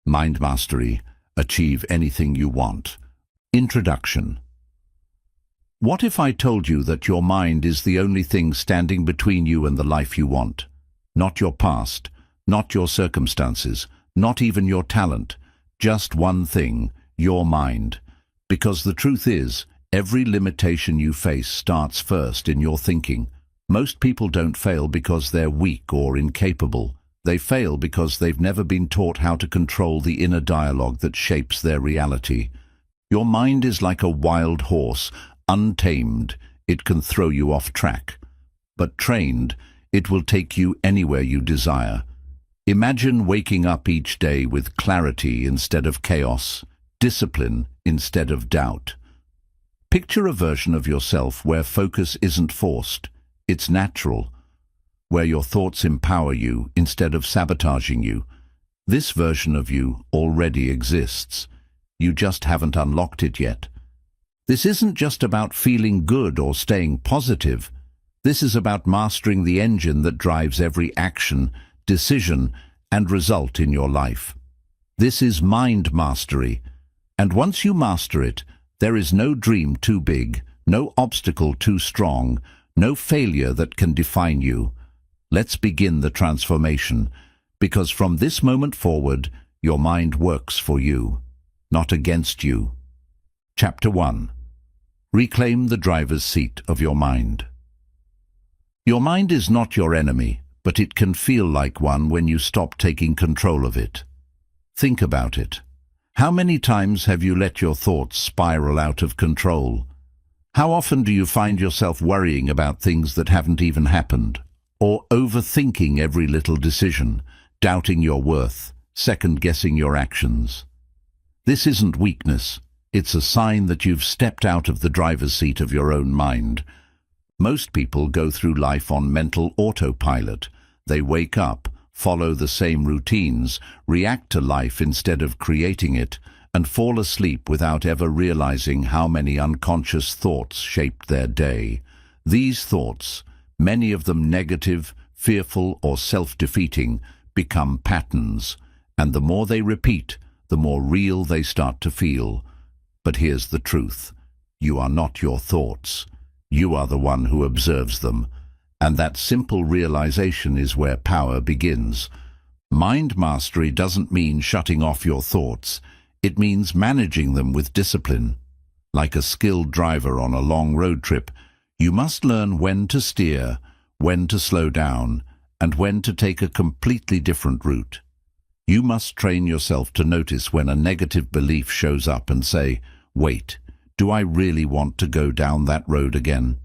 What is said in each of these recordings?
Mind Mastery. Achieve anything you want. Introduction. What if I told you that your mind is the only thing standing between you and the life you want? Not your past, not your circumstances, not even your talent. Just one thing, your mind. Because the truth is, every limitation you face starts first in your thinking. Most people don't fail because they're weak or incapable. They fail because they've never been taught how to control the inner dialogue that shapes their reality. Your mind is like a wild horse. Untamed, it can throw you off track. But trained, it will take you anywhere you desire. Imagine waking up each day with clarity instead of chaos, discipline instead of doubt. Picture a version of yourself where focus isn't forced, it's natural, where your thoughts empower you instead of sabotaging you. This version of you already exists. You just haven't unlocked it yet. This isn't just about feeling good or staying positive. This is about mastering the engine that drives every action, decision, and result in your life. This is mind mastery. And once you master it, there is no dream too big, no obstacle too strong, no failure that can define you. Let's begin the transformation, because from this moment forward, your mind works for you, not against you. Chapter 1. Reclaim the driver's seat of your mind. Your mind is not your enemy, but it can feel like one when you stop taking control of it. Think about it. How many times have you let your thoughts spiral out of control? How often do you find yourself worrying about things that haven't even happened? Or overthinking every little decision, doubting your worth, second-guessing your actions? This isn't weakness. It's a sign that you've stepped out of the driver's seat of your own mind. Most people go through life on mental autopilot. They wake up, follow the same routines, react to life instead of creating it, and fall asleep without ever realizing how many unconscious thoughts shaped their day. These thoughts, many of them negative, fearful, or self-defeating, become patterns, and the more they repeat, the more real they start to feel. But here's the truth. You are not your thoughts. You are the one who observes them. And that simple realization is where power begins. Mind mastery doesn't mean shutting off your thoughts. It means managing them with discipline. Like a skilled driver on a long road trip, you must learn when to steer, when to slow down, and when to take a completely different route. You must train yourself to notice when a negative belief shows up and say, "Wait, do I really want to go down that road again?"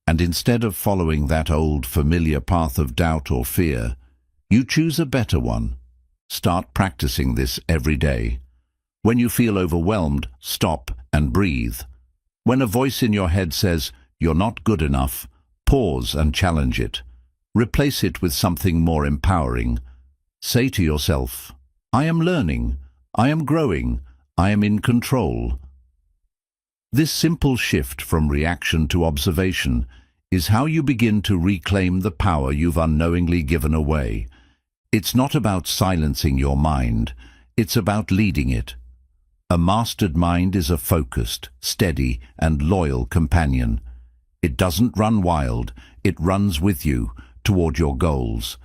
And instead of following that old familiar path of doubt or fear, you choose a better one. Start practicing this every day. When you feel overwhelmed, stop and breathe. When a voice in your head says, "You're not good enough," pause and challenge it. Replace it with something more empowering. Say to yourself, "I am learning, I am growing, I am in control." This simple shift from reaction to observation is how you begin to reclaim the power you've unknowingly given away. It's not about silencing your mind, it's about leading it. A mastered mind is a focused, steady, and loyal companion. It doesn't run wild, it runs with you toward your goals.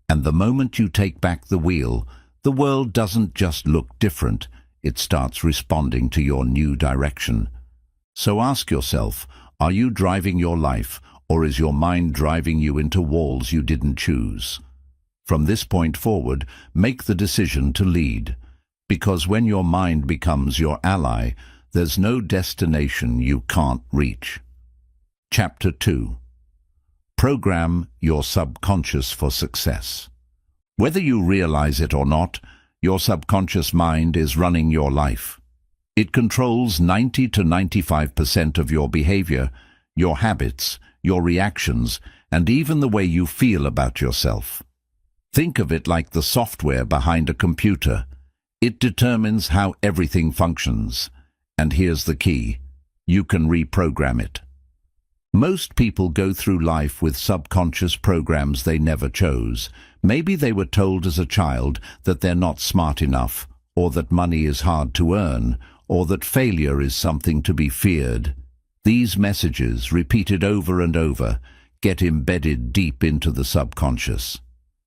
And the moment you take back the wheel, the world doesn't just look different, it starts responding to your new direction. So ask yourself, are you driving your life, or is your mind driving you into walls you didn't choose? From this point forward, make the decision to lead. Because when your mind becomes your ally, there's no destination you can't reach. Chapter 2. Program your subconscious for success. Whether you realize it or not, your subconscious mind is running your life. It controls 90 to 95% of your behavior, your habits, your reactions, and even the way you feel about yourself. Think of it like the software behind a computer. It determines how everything functions. And here's the key: you can reprogram it. Most people go through life with subconscious programs they never chose. Maybe they were told as a child that they're not smart enough, or that money is hard to earn, or that failure is something to be feared. These messages, repeated over and over, get embedded deep into the subconscious.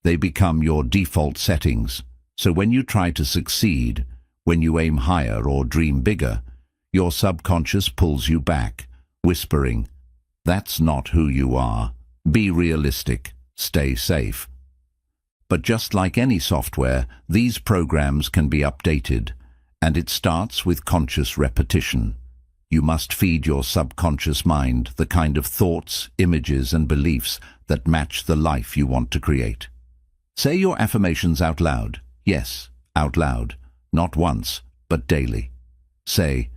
They become your default settings, so when you try to succeed, when you aim higher or dream bigger, your subconscious pulls you back, whispering, "That's not who you are. Be realistic. Stay safe." But just like any software, these programs can be updated, and it starts with conscious repetition. You must feed your subconscious mind the kind of thoughts, images, and beliefs that match the life you want to create. Say your affirmations out loud. Yes, out loud. Not once, but daily. Say,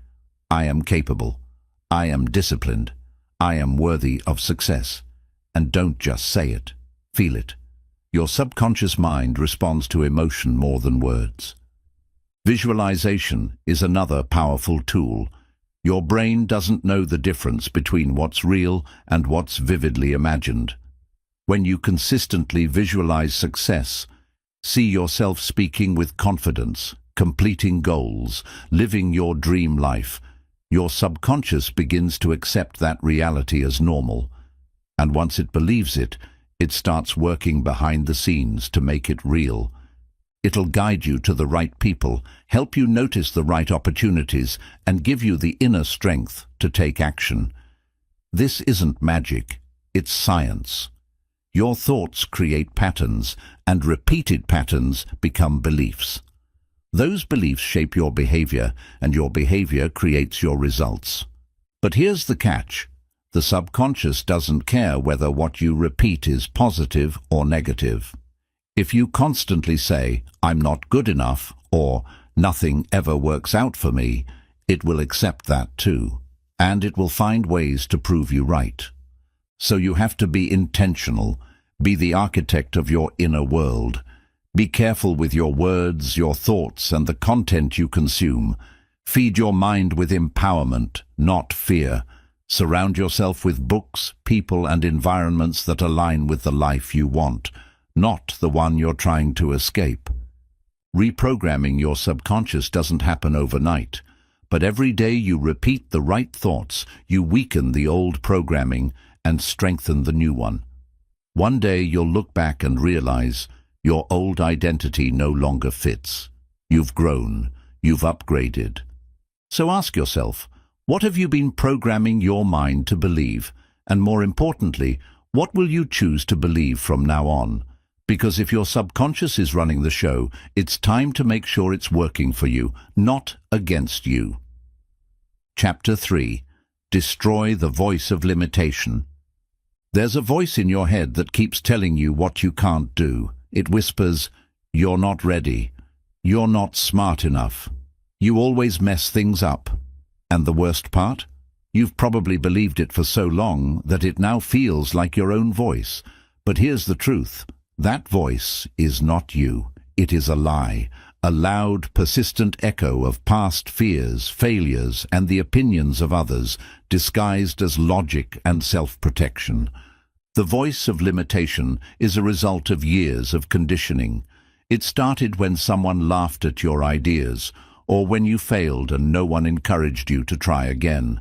"I am capable. I am disciplined. I am worthy of success." And don't just say it. Feel it. Your subconscious mind responds to emotion more than words. Visualization is another powerful tool. Your brain doesn't know the difference between what's real and what's vividly imagined. When you consistently visualize success, see yourself speaking with confidence, completing goals, living your dream life, your subconscious begins to accept that reality as normal. And once it believes it, it starts working behind the scenes to make it real. It'll guide you to the right people, help you notice the right opportunities, and give you the inner strength to take action. This isn't magic, it's science. Your thoughts create patterns, and repeated patterns become beliefs. Those beliefs shape your behavior, and your behavior creates your results. But here's the catch. The subconscious doesn't care whether what you repeat is positive or negative. If you constantly say, "I'm not good enough," or "nothing ever works out for me," it will accept that too, and it will find ways to prove you right. So you have to be intentional, be the architect of your inner world. Be careful with your words, your thoughts, and the content you consume. Feed your mind with empowerment, not fear. Surround yourself with books, people, and environments that align with the life you want, not the one you're trying to escape. Reprogramming your subconscious doesn't happen overnight, but every day you repeat the right thoughts, you weaken the old programming and strengthen the new one. One day you'll look back and realize your old identity no longer fits. You've grown, you've upgraded. So ask yourself, what have you been programming your mind to believe? And more importantly, what will you choose to believe from now on? Because if your subconscious is running the show, it's time to make sure it's working for you, not against you. Chapter 3. Destroy the voice of limitation. There's a voice in your head that keeps telling you what you can't do. It whispers, "You're not ready. You're not smart enough. You always mess things up." And the worst part? You've probably believed it for so long that it now feels like your own voice. But here's the truth. That voice is not you. It is a lie, a loud, persistent echo of past fears, failures, and the opinions of others, disguised as logic and self-protection. The voice of limitation is a result of years of conditioning. It started when someone laughed at your ideas, or when you failed and no one encouraged you to try again.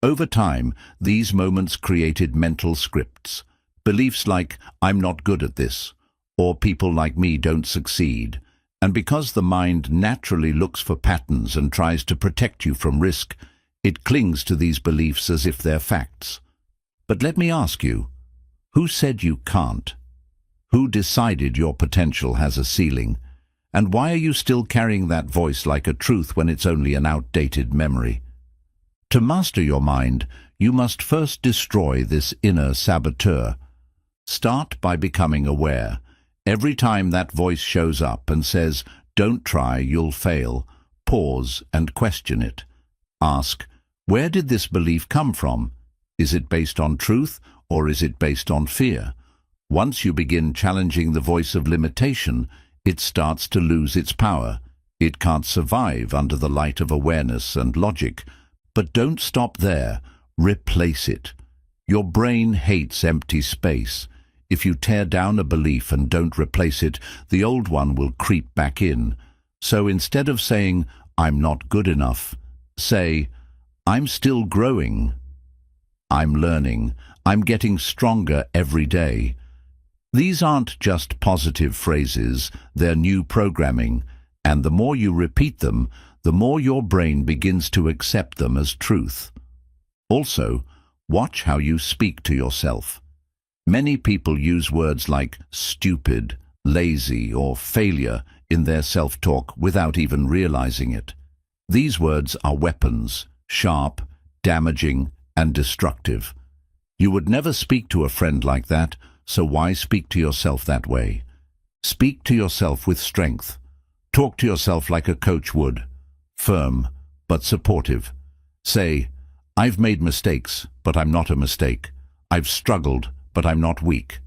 Over time, these moments created mental scripts. Beliefs like, "I'm not good at this," or "people like me don't succeed." And because the mind naturally looks for patterns and tries to protect you from risk, it clings to these beliefs as if they're facts. But let me ask you, who said you can't? Who decided your potential has a ceiling? And why are you still carrying that voice like a truth when it's only an outdated memory? To master your mind, you must first destroy this inner saboteur. Start by becoming aware. Every time that voice shows up and says, "Don't try, you'll fail," pause and question it. Ask, where did this belief come from? Is it based on truth or is it based on fear? Once you begin challenging the voice of limitation, it starts to lose its power. It can't survive under the light of awareness and logic. But don't stop there. Replace it. Your brain hates empty space. If you tear down a belief and don't replace it, the old one will creep back in. So instead of saying, "I'm not good enough," say, "I'm still growing. I'm learning. I'm getting stronger every day." These aren't just positive phrases, they're new programming, and the more you repeat them, the more your brain begins to accept them as truth. Also, watch how you speak to yourself. Many people use words like stupid, lazy, or failure in their self-talk without even realizing it. These words are weapons, sharp, damaging, and destructive. You would never speak to a friend like that, so why speak to yourself that way? Speak to yourself with strength. Talk to yourself like a coach would. Firm, but supportive. Say, "I've made mistakes, but I'm not a mistake. I've struggled, but I'm not weak.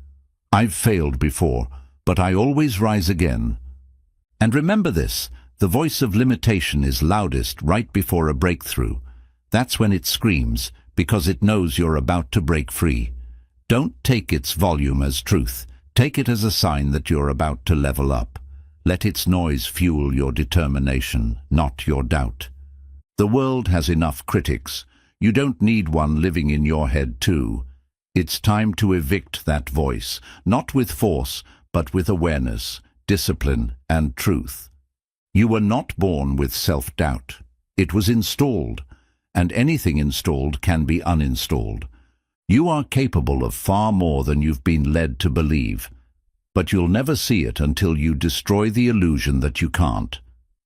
I've failed before, but I always rise again." And remember this, the voice of limitation is loudest right before a breakthrough. That's when it screams, because it knows you're about to break free. Don't take its volume as truth. Take it as a sign that you're about to level up. Let its noise fuel your determination, not your doubt. The world has enough critics. You don't need one living in your head too. It's time to evict that voice, not with force, but with awareness, discipline, and truth. You were not born with self-doubt. It was installed, and anything installed can be uninstalled. You are capable of far more than you've been led to believe, but you'll never see it until you destroy the illusion that you can't.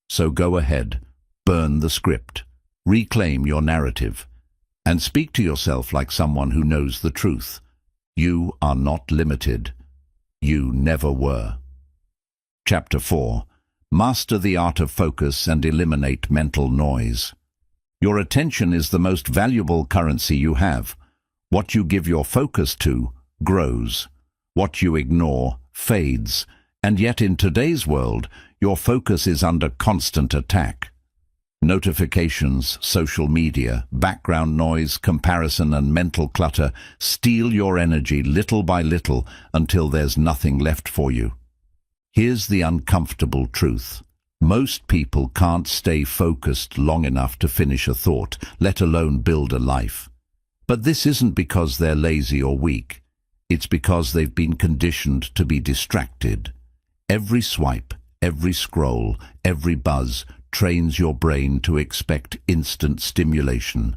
So go ahead, burn the script, reclaim your narrative, and speak to yourself like someone who knows the truth. You are not limited. You never were. Chapter 4. Master the art of focus and eliminate mental noise. Your attention is the most valuable currency you have. What you give your focus to grows. What you ignore fades. And yet in today's world, your focus is under constant attack. Notifications, social media, background noise, comparison, and mental clutter steal your energy little by little until there's nothing left for you. Here's the uncomfortable truth. Most people can't stay focused long enough to finish a thought, let alone build a life. But this isn't because they're lazy or weak. It's because they've been conditioned to be distracted. Every swipe, every scroll, every buzz trains your brain to expect instant stimulation.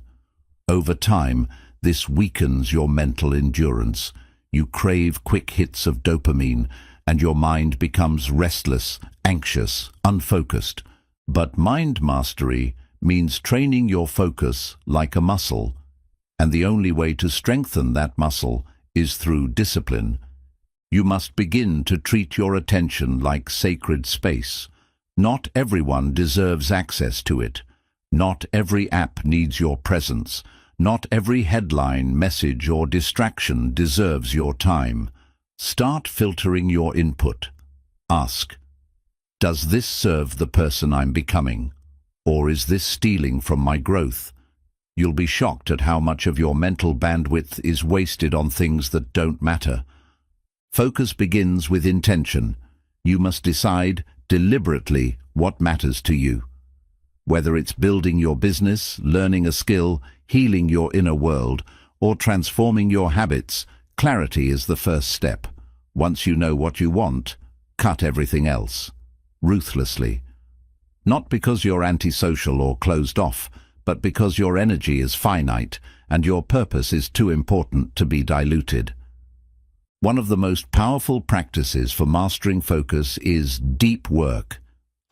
Over time, this weakens your mental endurance. You crave quick hits of dopamine, and your mind becomes restless, anxious, unfocused. But mind mastery means training your focus like a muscle, and the only way to strengthen that muscle is through discipline. You must begin to treat your attention like sacred space. Not everyone deserves access to it. Not every app needs your presence. Not every headline, message, or distraction deserves your time. Start filtering your input. Ask, does this serve the person I'm becoming? Or is this stealing from my growth? You'll be shocked at how much of your mental bandwidth is wasted on things that don't matter. Focus begins with intention. You must decide deliberately what matters to you. Whether it's building your business, learning a skill, healing your inner world, or transforming your habits, clarity is the first step. Once you know what you want, cut everything else. Ruthlessly. Not because you're antisocial or closed off, but because your energy is finite and your purpose is too important to be diluted. One of the most powerful practices for mastering focus is deep work,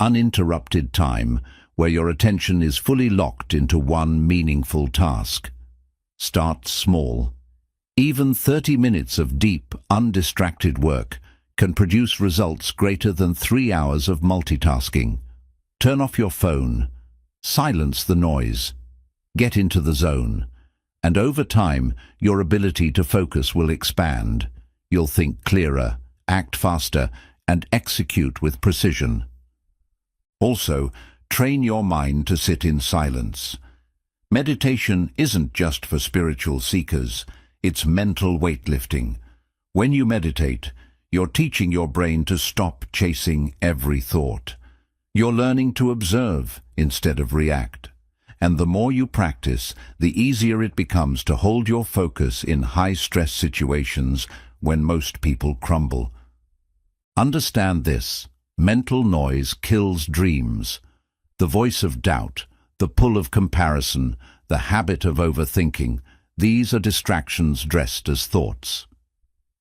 uninterrupted time, where your attention is fully locked into one meaningful task. Start small. Even 30 minutes of deep, undistracted work can produce results greater than 3 hours of multitasking. Turn off your phone. Silence the noise. Get into the zone. And over time, your ability to focus will expand. You'll think clearer, act faster, and execute with precision. Also, train your mind to sit in silence. Meditation isn't just for spiritual seekers. It's mental weightlifting. When you meditate, you're teaching your brain to stop chasing every thought. You're learning to observe instead of react. And the more you practice, the easier it becomes to hold your focus in high-stress situations when most people crumble. Understand this: mental noise kills dreams. The voice of doubt, the pull of comparison, the habit of overthinking, these are distractions dressed as thoughts.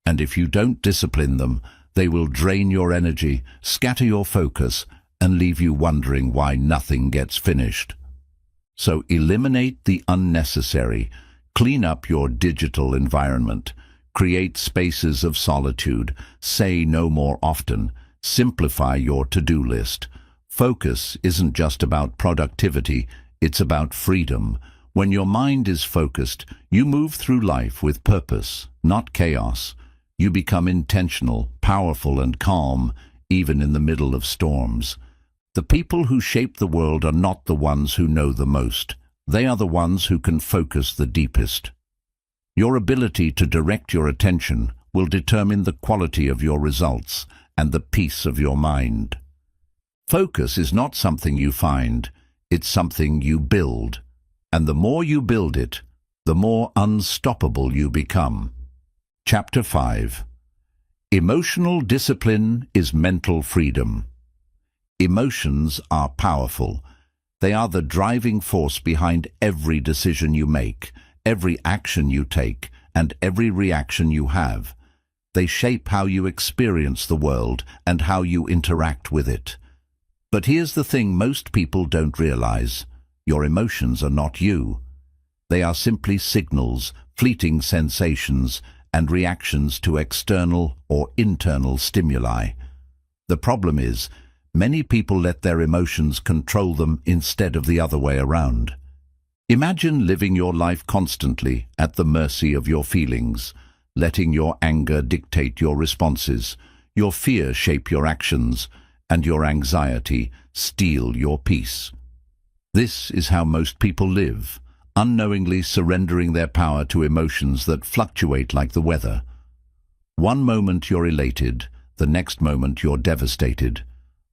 And if you don't discipline them, they will drain your energy, scatter your focus, and leave you wondering why nothing gets finished. So eliminate the unnecessary, clean up your digital environment, create spaces of solitude, say no more often, simplify your to-do list. Focus isn't just about productivity, it's about freedom. When your mind is focused, you move through life with purpose, not chaos. You become intentional, powerful, and calm, even in the middle of storms. The people who shape the world are not the ones who know the most. They are the ones who can focus the deepest. Your ability to direct your attention will determine the quality of your results and the peace of your mind. Focus is not something you find, it's something you build. And the more you build it, the more unstoppable you become. Chapter 5. Emotional discipline is mental freedom. Emotions are powerful. They are the driving force behind every decision you make, every action you take, and every reaction you have. They shape how you experience the world and how you interact with it. But here's the thing most people don't realize. Your emotions are not you. They are simply signals, fleeting sensations, and reactions to external or internal stimuli. The problem is, many people let their emotions control them instead of the other way around. Imagine living your life constantly at the mercy of your feelings, letting your anger dictate your responses, your fear shape your actions, and your anxiety steal your peace. This is how most people live, unknowingly surrendering their power to emotions that fluctuate like the weather. One moment you're elated, the next moment you're devastated.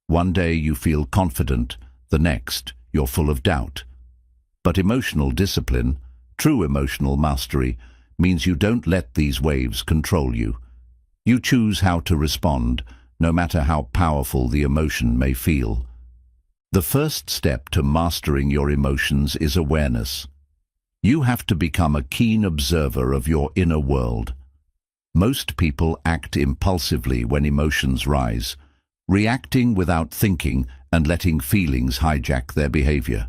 One day you feel confident, the next you're full of doubt. But emotional discipline, true emotional mastery, means you don't let these waves control you. You choose how to respond, no matter how powerful the emotion may feel. The first step to mastering your emotions is awareness. You have to become a keen observer of your inner world. Most people act impulsively when emotions rise, reacting without thinking and letting feelings hijack their behavior.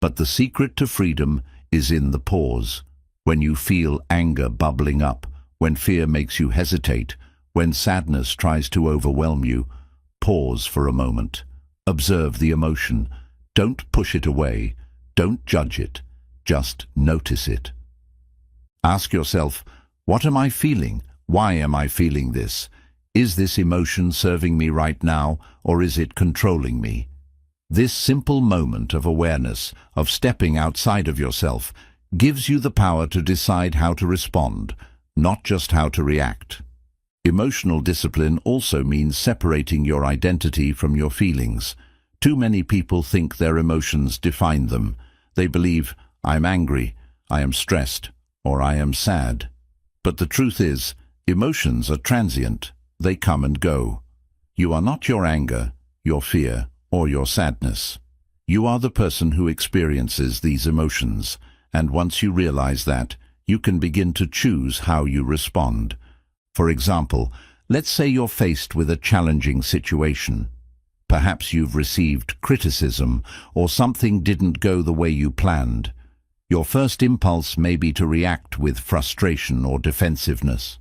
But the secret to freedom is in the pause. When you feel anger bubbling up, when fear makes you hesitate, when sadness tries to overwhelm you, pause for a moment. Observe the emotion. Don't push it away. Don't judge it. Just notice it. Ask yourself, what am I feeling? Why am I feeling this? Is this emotion serving me right now, or is it controlling me? This simple moment of awareness, of stepping outside of yourself, gives you the power to decide how to respond, not just how to react. Emotional discipline also means separating your identity from your feelings. Too many people think their emotions define them. They believe, I'm angry, I am stressed, or I am sad. But the truth is, emotions are transient. They come and go. You are not your anger, your fear, or your sadness. You are the person who experiences these emotions, and once you realize that, you can begin to choose how you respond. For example, let's say you're faced with a challenging situation. Perhaps you've received criticism, or something didn't go the way you planned. Your first impulse may be to react with frustration or defensiveness.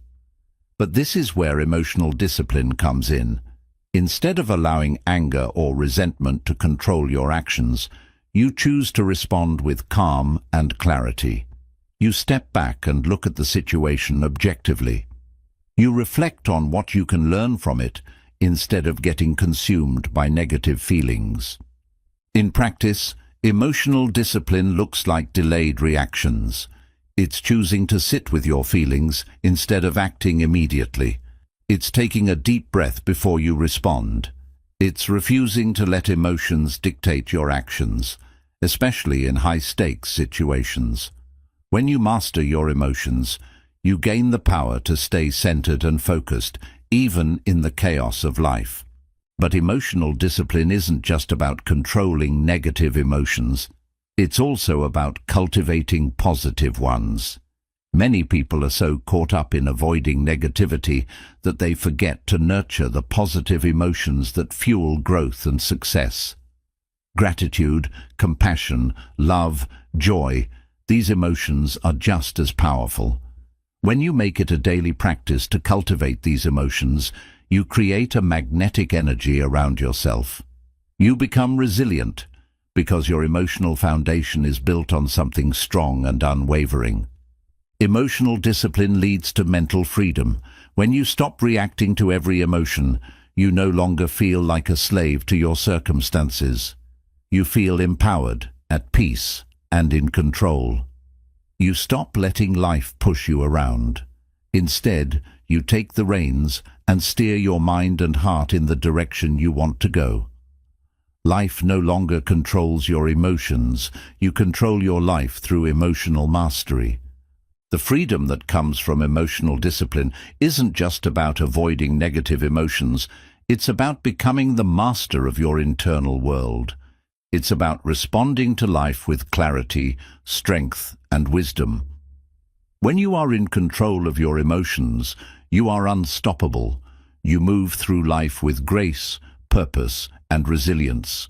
But this is where emotional discipline comes in. Instead of allowing anger or resentment to control your actions, you choose to respond with calm and clarity. You step back and look at the situation objectively. You reflect on what you can learn from it instead of getting consumed by negative feelings. In practice, emotional discipline looks like delayed reactions. It's choosing to sit with your feelings instead of acting immediately. It's taking a deep breath before you respond. It's refusing to let emotions dictate your actions, especially in high-stakes situations. When you master your emotions, you gain the power to stay centered and focused, even in the chaos of life. But emotional discipline isn't just about controlling negative emotions. It's also about cultivating positive ones. Many people are so caught up in avoiding negativity that they forget to nurture the positive emotions that fuel growth and success. Gratitude, compassion, love, joy, these emotions are just as powerful. When you make it a daily practice to cultivate these emotions, you create a magnetic energy around yourself. You become resilient because your emotional foundation is built on something strong and unwavering. Emotional discipline leads to mental freedom. When you stop reacting to every emotion, you no longer feel like a slave to your circumstances. You feel empowered, at peace, and in control. You stop letting life push you around. Instead, you take the reins and steer your mind and heart in the direction you want to go. Life no longer controls your emotions. You control your life through emotional mastery. The freedom that comes from emotional discipline isn't just about avoiding negative emotions. It's about becoming the master of your internal world. It's about responding to life with clarity, strength, and wisdom. When you are in control of your emotions, you are unstoppable. You move through life with grace, purpose, and resilience.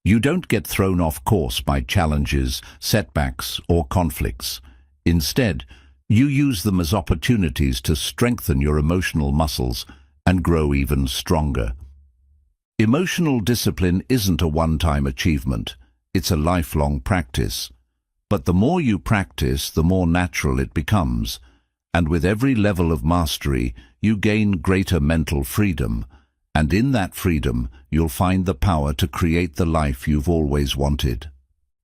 You don't get thrown off course by challenges, setbacks, or conflicts. Instead, you use them as opportunities to strengthen your emotional muscles and grow even stronger. Emotional discipline isn't a one-time achievement. It's a lifelong practice. But the more you practice, the more natural it becomes. And with every level of mastery, you gain greater mental freedom. And in that freedom, you'll find the power to create the life you've always wanted.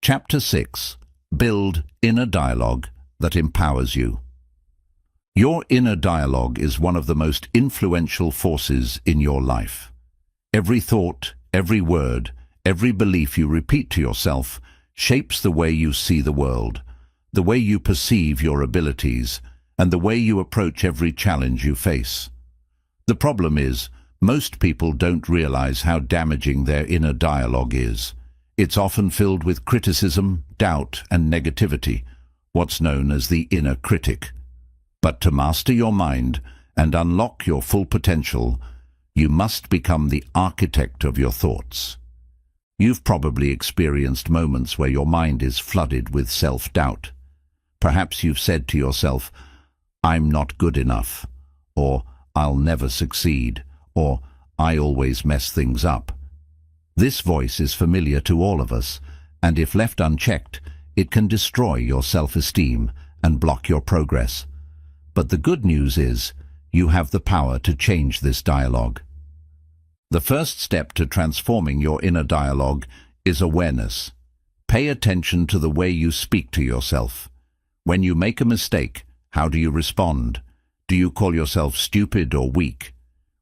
Chapter 6. Build Inner Dialogue that empowers you. Your inner dialogue is one of the most influential forces in your life. Every thought, every word, every belief you repeat to yourself shapes the way you see the world, the way you perceive your abilities, and the way you approach every challenge you face. The problem is, most people don't realize how damaging their inner dialogue is. It's often filled with criticism, doubt, and negativity, what's known as the inner critic. But to master your mind and unlock your full potential, you must become the architect of your thoughts. You've probably experienced moments where your mind is flooded with self-doubt. Perhaps you've said to yourself, "I'm not good enough," or "I'll never succeed," or "I always mess things up." This voice is familiar to all of us, and if left unchecked, it can destroy your self-esteem and block your progress. But the good news is, you have the power to change this dialogue. The first step to transforming your inner dialogue is awareness. Pay attention to the way you speak to yourself. When you make a mistake, how do you respond? Do you call yourself stupid or weak?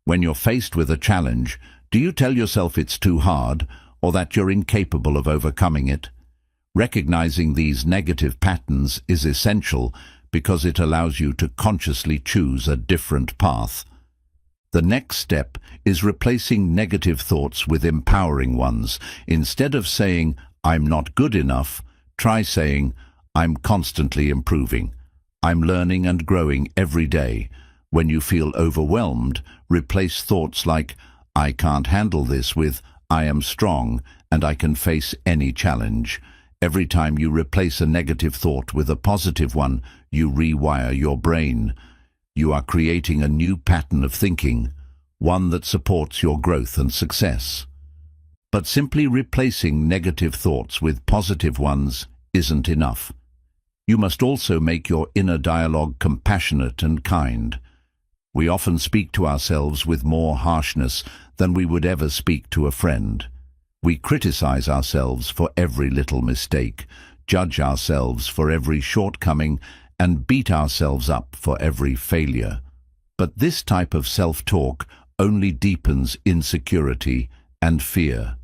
When you're faced with a challenge, do you tell yourself it's too hard or that you're incapable of overcoming it? Recognizing these negative patterns is essential because it allows you to consciously choose a different path. The next step is replacing negative thoughts with empowering ones. Instead of saying, "I'm not good enough," try saying, "I'm constantly improving. I'm learning and growing every day." When you feel overwhelmed, replace thoughts like, "I can't handle this" with, "I am strong and I can face any challenge." Every time you replace a negative thought with a positive one, you rewire your brain. You are creating a new pattern of thinking, one that supports your growth and success. But simply replacing negative thoughts with positive ones isn't enough. You must also make your inner dialogue compassionate and kind. We often speak to ourselves with more harshness than we would ever speak to a friend. We criticize ourselves for every little mistake, judge ourselves for every shortcoming, and beat ourselves up for every failure. But this type of self-talk only deepens insecurity and fear.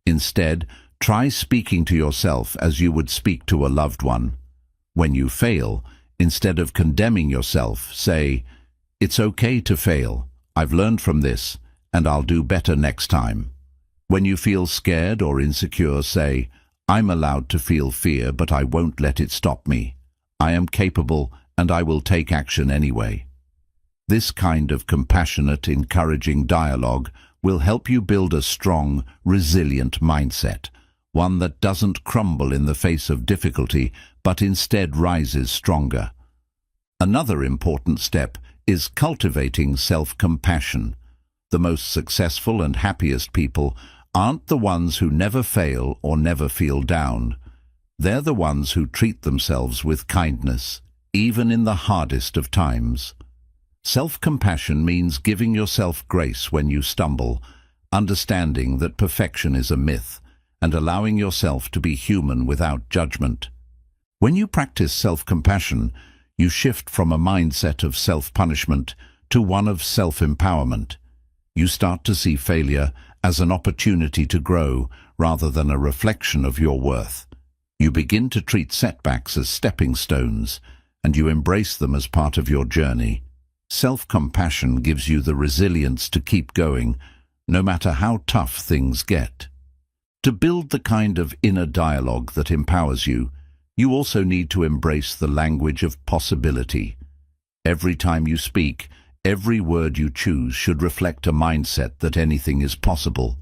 Instead, try speaking to yourself as you would speak to a loved one. When you fail, instead of condemning yourself, say, "It's okay to fail. I've learned from this, and I'll do better next time." When you feel scared or insecure, say, "I'm allowed to feel fear, but I won't let it stop me. I am capable, and I will take action anyway." This kind of compassionate, encouraging dialogue will help you build a strong, resilient mindset, one that doesn't crumble in the face of difficulty, but instead rises stronger. Another important step is cultivating self-compassion. The most successful and happiest people aren't the ones who never fail or never feel down. They're the ones who treat themselves with kindness, even in the hardest of times. Self-compassion means giving yourself grace when you stumble, understanding that perfection is a myth, and allowing yourself to be human without judgment. When you practice self-compassion, you shift from a mindset of self-punishment to one of self-empowerment. You start to see failure as an opportunity to grow rather than a reflection of your worth. You begin to treat setbacks as stepping stones, and you embrace them as part of your journey. Self-compassion gives you the resilience to keep going, no matter how tough things get. To build the kind of inner dialogue that empowers you, you also need to embrace the language of possibility. Every time you speak, every word you choose should reflect a mindset that anything is possible.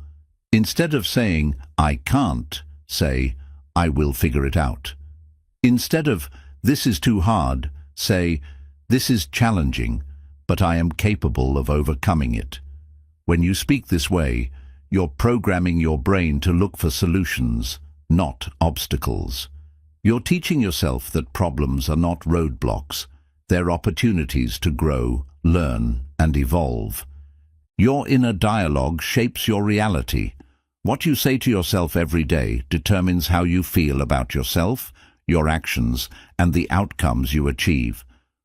Instead of saying, "I can't," say, "I will figure it out." Instead of, "This is too hard," say, "This is challenging, but I am capable of overcoming it." When you speak this way, you're programming your brain to look for solutions, not obstacles. You're teaching yourself that problems are not roadblocks. They're opportunities to grow, learn, and evolve. Your inner dialogue shapes your reality. What you say to yourself every day determines how you feel about yourself, your actions, and the outcomes you achieve.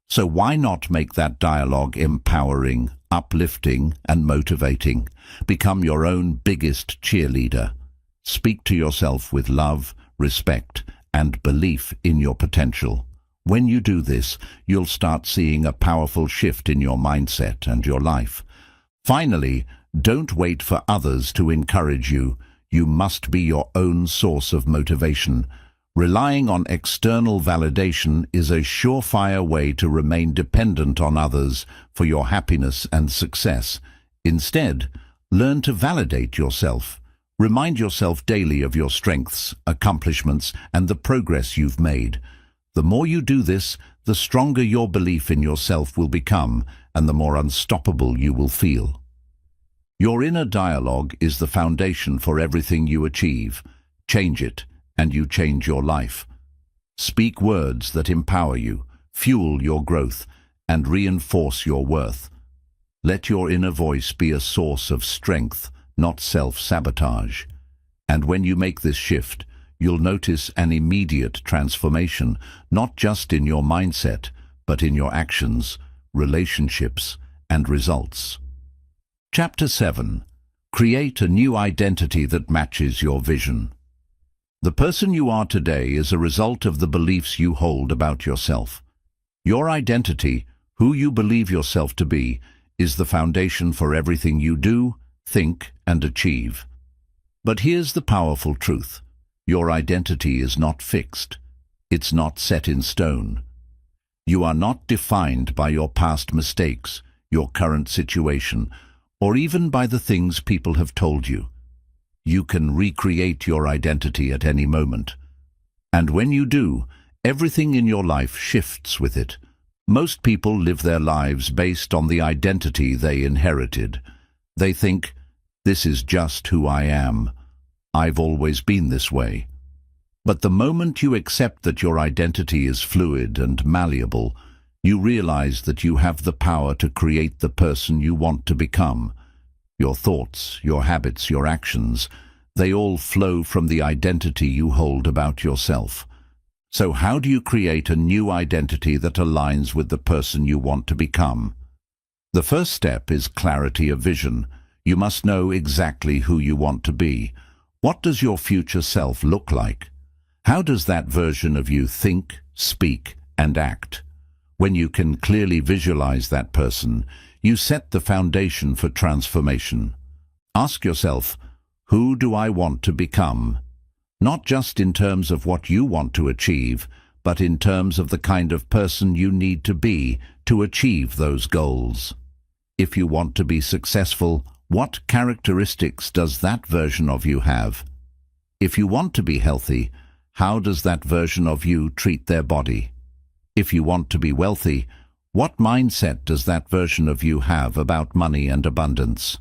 So why not make that dialogue empowering, uplifting, and motivating? Become your own biggest cheerleader. Speak to yourself with love, respect, and belief in your potential. When you do this, you'll start seeing a powerful shift in your mindset and your life. Finally, don't wait for others to encourage you. You must be your own source of motivation. Relying on external validation is a surefire way to remain dependent on others for your happiness and success. Instead, learn to validate yourself. Remind yourself daily of your strengths, accomplishments, and the progress you've made. The more you do this, the stronger your belief in yourself will become, and the more unstoppable you will feel. Your inner dialogue is the foundation for everything you achieve. Change it, and you change your life. Speak words that empower you, fuel your growth, and reinforce your worth. Let your inner voice be a source of strength, not self-sabotage. And when you make this shift, you'll notice an immediate transformation, not just in your mindset, but in your actions, relationships, and results. Chapter 7. Create a new identity that matches your vision. The person you are today is a result of the beliefs you hold about yourself. Your identity, who you believe yourself to be, is the foundation for everything you do, think, and achieve. But here's the powerful truth. Your identity is not fixed. It's not set in stone. You are not defined by your past mistakes, your current situation, or even by the things people have told you. You can recreate your identity at any moment. And when you do, everything in your life shifts with it. Most people live their lives based on the identity they inherited. They think, "This is just who I am. I've always been this way." But the moment you accept that your identity is fluid and malleable, you realize that you have the power to create the person you want to become. Your thoughts, your habits, your actions, they all flow from the identity you hold about yourself. So how do you create a new identity that aligns with the person you want to become? The first step is clarity of vision. You must know exactly who you want to be. What does your future self look like? How does that version of you think, speak, and act? When you can clearly visualize that person, you set the foundation for transformation. Ask yourself, who do I want to become? Not just in terms of what you want to achieve, but in terms of the kind of person you need to be to achieve those goals. If you want to be successful, what characteristics does that version of you have? If you want to be healthy, how does that version of you treat their body? If you want to be wealthy, what mindset does that version of you have about money and abundance?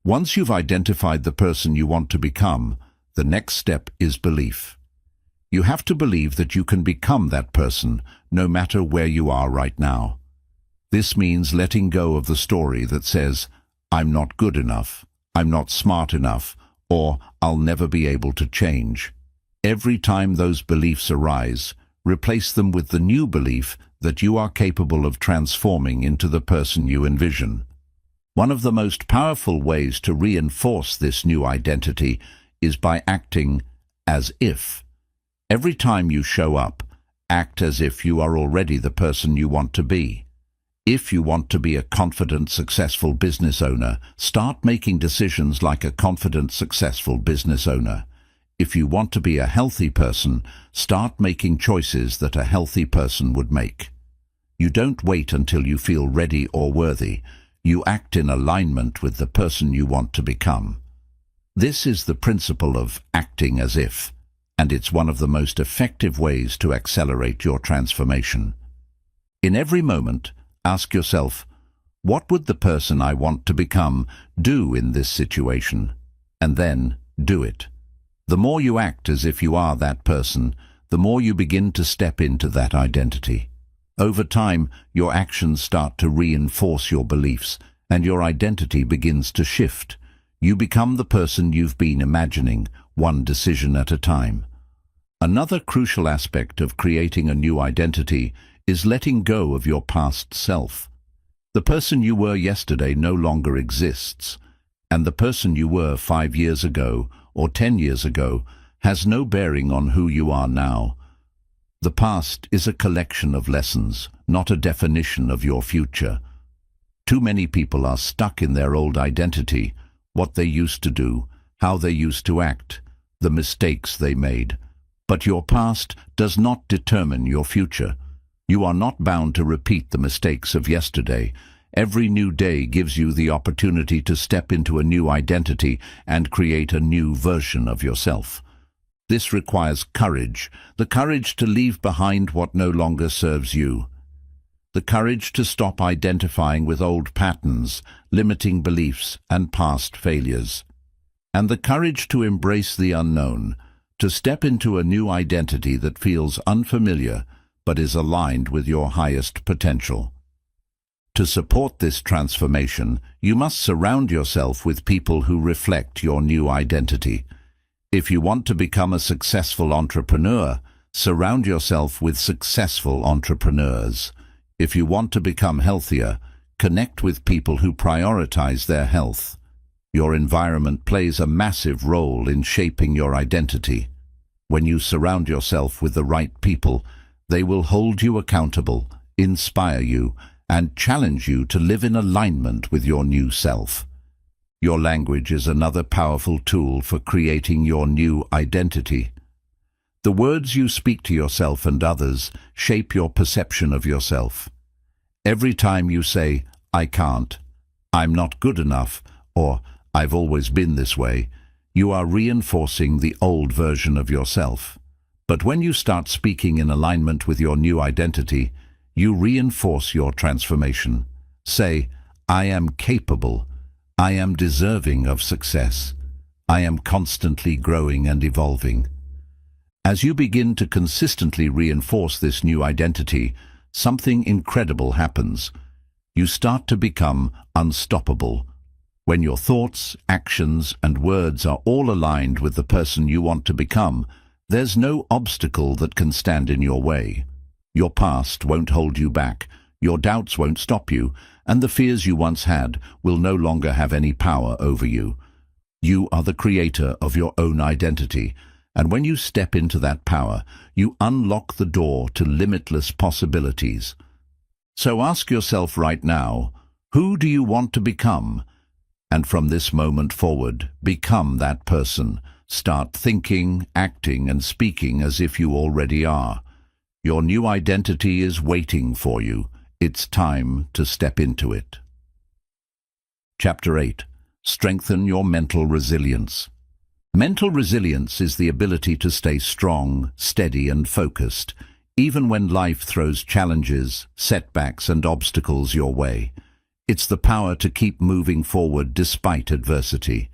Once you've identified the person you want to become, the next step is belief. You have to believe that you can become that person, no matter where you are right now. This means letting go of the story that says, I'm not good enough, I'm not smart enough, or I'll never be able to change. Every time those beliefs arise, replace them with the new belief that you are capable of transforming into the person you envision. One of the most powerful ways to reinforce this new identity is by acting as if. Every time you show up, act as if you are already the person you want to be. If you want to be a confident, successful business owner, start making decisions like a confident, successful business owner. If you want to be a healthy person, start making choices that a healthy person would make. You don't wait until you feel ready or worthy. You act in alignment with the person you want to become. This is the principle of acting as if, and it's one of the most effective ways to accelerate your transformation. In every moment, ask yourself, what would the person I want to become do in this situation? And then do it. The more you act as if you are that person, the more you begin to step into that identity. Over time, your actions start to reinforce your beliefs, and your identity begins to shift. You become the person you've been imagining, one decision at a time. Another crucial aspect of creating a new identity is letting go of your past self. The person you were yesterday no longer exists, and the person you were 5 years ago or 10 years ago has no bearing on who you are now. The past is a collection of lessons, not a definition of your future. Too many people are stuck in their old identity, what they used to do, how they used to act, the mistakes they made. But your past does not determine your future. You are not bound to repeat the mistakes of yesterday. Every new day gives you the opportunity to step into a new identity and create a new version of yourself. This requires courage, the courage to leave behind what no longer serves you. The courage to stop identifying with old patterns, limiting beliefs, and past failures. And the courage to embrace the unknown, to step into a new identity that feels unfamiliar but is aligned with your highest potential. To support this transformation, you must surround yourself with people who reflect your new identity. If you want to become a successful entrepreneur, surround yourself with successful entrepreneurs. If you want to become healthier, connect with people who prioritize their health. Your environment plays a massive role in shaping your identity. When you surround yourself with the right people, they will hold you accountable, inspire you, and challenge you to live in alignment with your new self. Your language is another powerful tool for creating your new identity. The words you speak to yourself and others shape your perception of yourself. Every time you say, I can't, I'm not good enough, or I've always been this way, you are reinforcing the old version of yourself. But when you start speaking in alignment with your new identity, you reinforce your transformation. Say, I am capable. I am deserving of success. I am constantly growing and evolving. As you begin to consistently reinforce this new identity, something incredible happens. You start to become unstoppable. When your thoughts, actions, and words are all aligned with the person you want to become, there's no obstacle that can stand in your way. Your past won't hold you back, your doubts won't stop you, and the fears you once had will no longer have any power over you. You are the creator of your own identity, and when you step into that power, you unlock the door to limitless possibilities. So ask yourself right now, who do you want to become? And from this moment forward, become that person. Start thinking, acting, and speaking as if you already are. Your new identity is waiting for you. It's time to step into it. Chapter 8. Strengthen your mental resilience. Mental resilience is the ability to stay strong, steady, and focused, even when life throws challenges, setbacks, and obstacles your way. It's the power to keep moving forward despite adversity.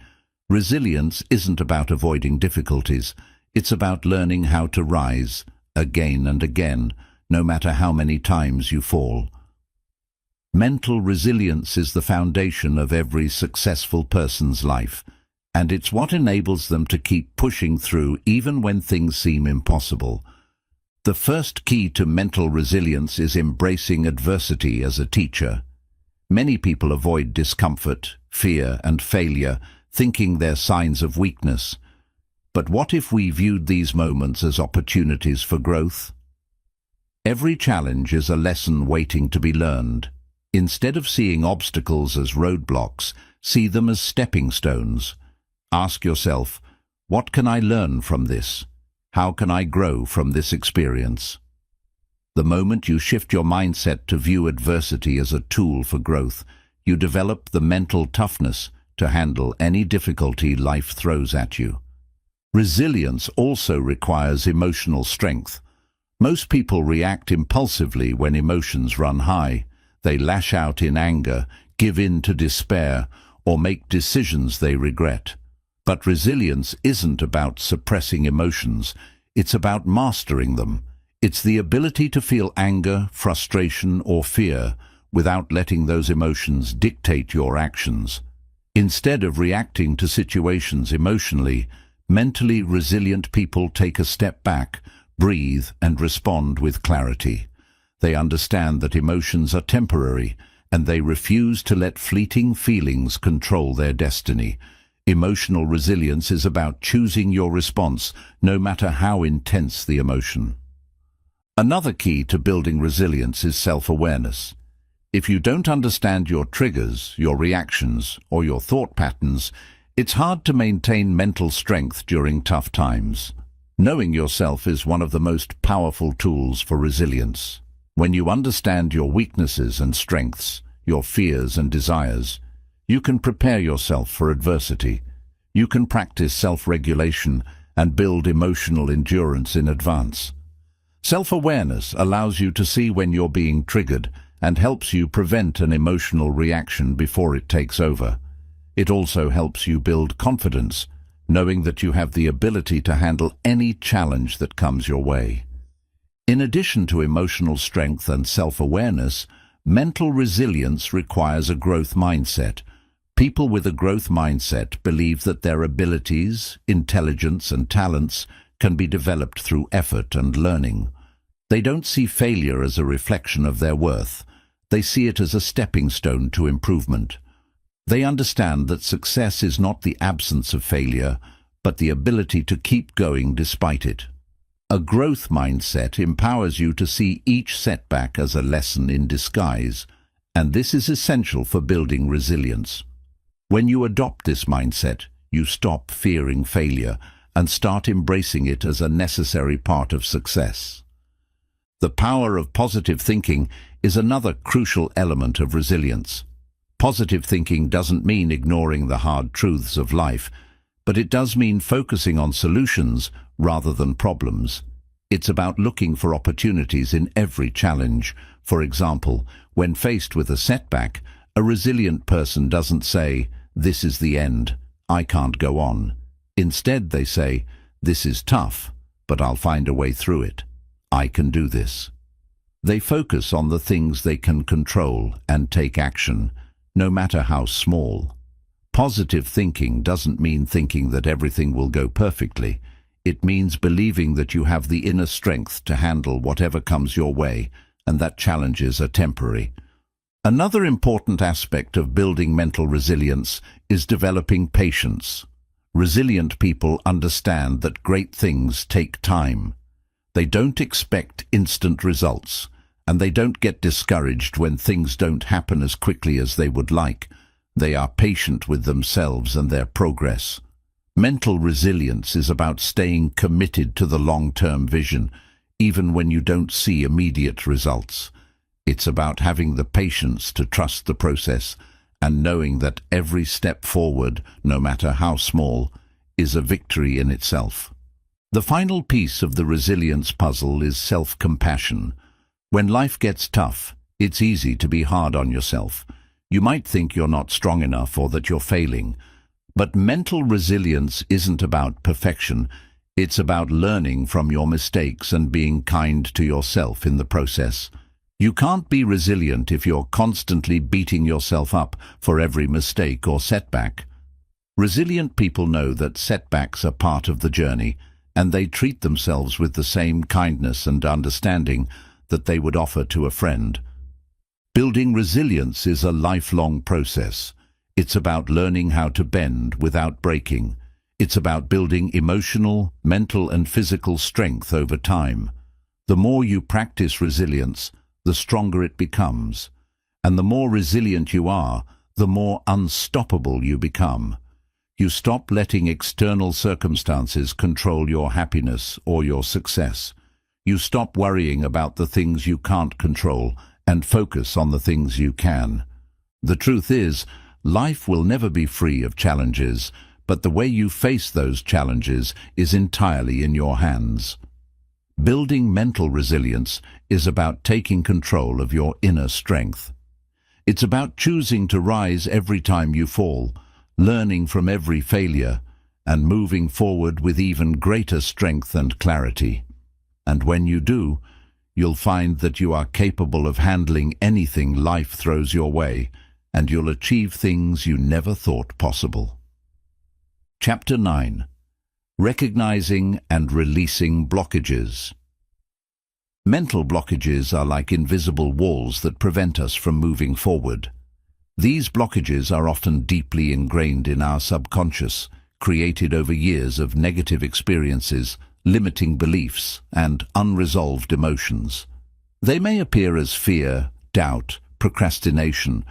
Resilience isn't about avoiding difficulties. It's about learning how to rise, again and again, no matter how many times you fall. Mental resilience is the foundation of every successful person's life, and it's what enables them to keep pushing through even when things seem impossible. The first key to mental resilience is embracing adversity as a teacher. Many people avoid discomfort, fear, and failure, thinking they're signs of weakness. But what if we viewed these moments as opportunities for growth? Every challenge is a lesson waiting to be learned. Instead of seeing obstacles as roadblocks, see them as stepping stones. Ask yourself, what can I learn from this? How can I grow from this experience? The moment you shift your mindset to view adversity as a tool for growth, you develop the mental toughness to handle any difficulty life throws at you. Resilience also requires emotional strength. Most people react impulsively when emotions run high. They lash out in anger, give in to despair, or make decisions they regret. But resilience isn't about suppressing emotions. It's about mastering them. It's the ability to feel anger, frustration, or fear without letting those emotions dictate your actions. Instead of reacting to situations emotionally, mentally resilient people take a step back, breathe, and respond with clarity. They understand that emotions are temporary, and they refuse to let fleeting feelings control their destiny. Emotional resilience is about choosing your response, no matter how intense the emotion. Another key to building resilience is self-awareness. If you don't understand your triggers, your reactions, or your thought patterns, it's hard to maintain mental strength during tough times. Knowing yourself is one of the most powerful tools for resilience. When you understand your weaknesses and strengths, your fears and desires, you can prepare yourself for adversity. You can practice self-regulation and build emotional endurance in advance. Self-awareness allows you to see when you're being triggered and helps you prevent an emotional reaction before it takes over. It also helps you build confidence, knowing that you have the ability to handle any challenge that comes your way. In addition to emotional strength and self-awareness, mental resilience requires a growth mindset. People with a growth mindset believe that their abilities, intelligence, and talents can be developed through effort and learning. They don't see failure as a reflection of their worth. They see it as a stepping stone to improvement. They understand that success is not the absence of failure, but the ability to keep going despite it. A growth mindset empowers you to see each setback as a lesson in disguise, and this is essential for building resilience. When you adopt this mindset, you stop fearing failure and start embracing it as a necessary part of success. The power of positive thinking is another crucial element of resilience. Positive thinking doesn't mean ignoring the hard truths of life, but it does mean focusing on solutions rather than problems. It's about looking for opportunities in every challenge. For example, when faced with a setback, a resilient person doesn't say, "This is the end, I can't go on." Instead, they say, "This is tough, but I'll find a way through it. I can do this." They focus on the things they can control and take action, no matter how small. Positive thinking doesn't mean thinking that everything will go perfectly. It means believing that you have the inner strength to handle whatever comes your way and that challenges are temporary. Another important aspect of building mental resilience is developing patience. Resilient people understand that great things take time. They don't expect instant results, and they don't get discouraged when things don't happen as quickly as they would like. They are patient with themselves and their progress. Mental resilience is about staying committed to the long-term vision, even when you don't see immediate results. It's about having the patience to trust the process and knowing that every step forward, no matter how small, is a victory in itself. The final piece of the resilience puzzle is self-compassion. When life gets tough, it's easy to be hard on yourself. You might think you're not strong enough or that you're failing. But mental resilience isn't about perfection. It's about learning from your mistakes and being kind to yourself in the process. You can't be resilient if you're constantly beating yourself up for every mistake or setback. Resilient people know that setbacks are part of the journey, and they treat themselves with the same kindness and understanding that they would offer to a friend. Building resilience is a lifelong process. It's about learning how to bend without breaking. It's about building emotional, mental, and physical strength over time. The more you practice resilience, the stronger it becomes. And the more resilient you are, the more unstoppable you become. You stop letting external circumstances control your happiness or your success. You stop worrying about the things you can't control and focus on the things you can. The truth is, life will never be free of challenges, but the way you face those challenges is entirely in your hands. Building mental resilience is about taking control of your inner strength. It's about choosing to rise every time you fall, learning from every failure, and moving forward with even greater strength and clarity. And when you do, you'll find that you are capable of handling anything life throws your way, and you'll achieve things you never thought possible. Chapter 9. Recognizing and releasing blockages. Mental blockages are like invisible walls that prevent us from moving forward. These blockages are often deeply ingrained in our subconscious, created over years of negative experiences, limiting beliefs, and unresolved emotions. They may appear as fear, doubt, procrastination,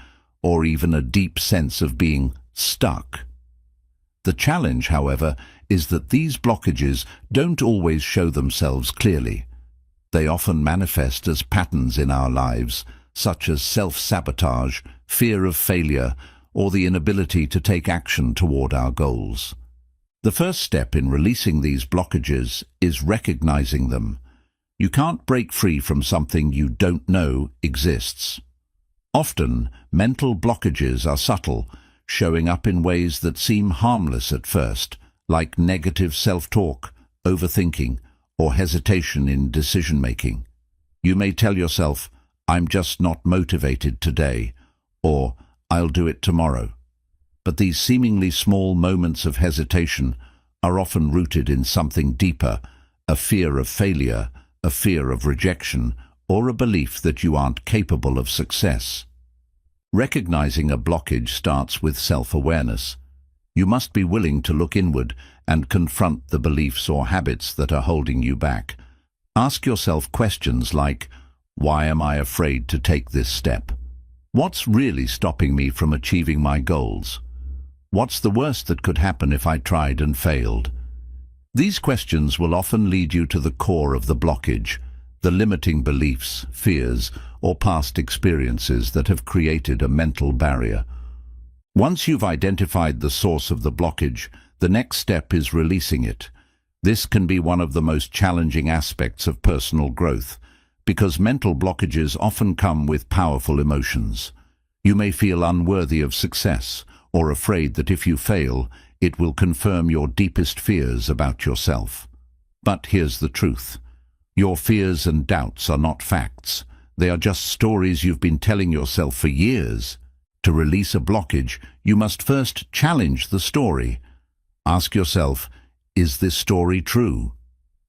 or even a deep sense of being stuck. The challenge, however, is that these blockages don't always show themselves clearly. They often manifest as patterns in our lives, such as self-sabotage, fear of failure, or the inability to take action toward our goals. The first step in releasing these blockages is recognizing them. You can't break free from something you don't know exists. Often, mental blockages are subtle, showing up in ways that seem harmless at first, like negative self-talk, overthinking, or hesitation in decision-making. You may tell yourself, "I'm just not motivated today," or "I'll do it tomorrow." But these seemingly small moments of hesitation are often rooted in something deeper, a fear of failure, a fear of rejection, or a belief that you aren't capable of success. Recognizing a blockage starts with self-awareness. You must be willing to look inward and confront the beliefs or habits that are holding you back. Ask yourself questions like, why am I afraid to take this step? What's really stopping me from achieving my goals? What's the worst that could happen if I tried and failed? These questions will often lead you to the core of the blockage, the limiting beliefs, fears, or past experiences that have created a mental barrier. Once you've identified the source of the blockage, the next step is releasing it. This can be one of the most challenging aspects of personal growth, because mental blockages often come with powerful emotions. You may feel unworthy of success, or afraid that if you fail, it will confirm your deepest fears about yourself. But here's the truth. Your fears and doubts are not facts. They are just stories you've been telling yourself for years. To release a blockage, you must first challenge the story. Ask yourself, is this story true?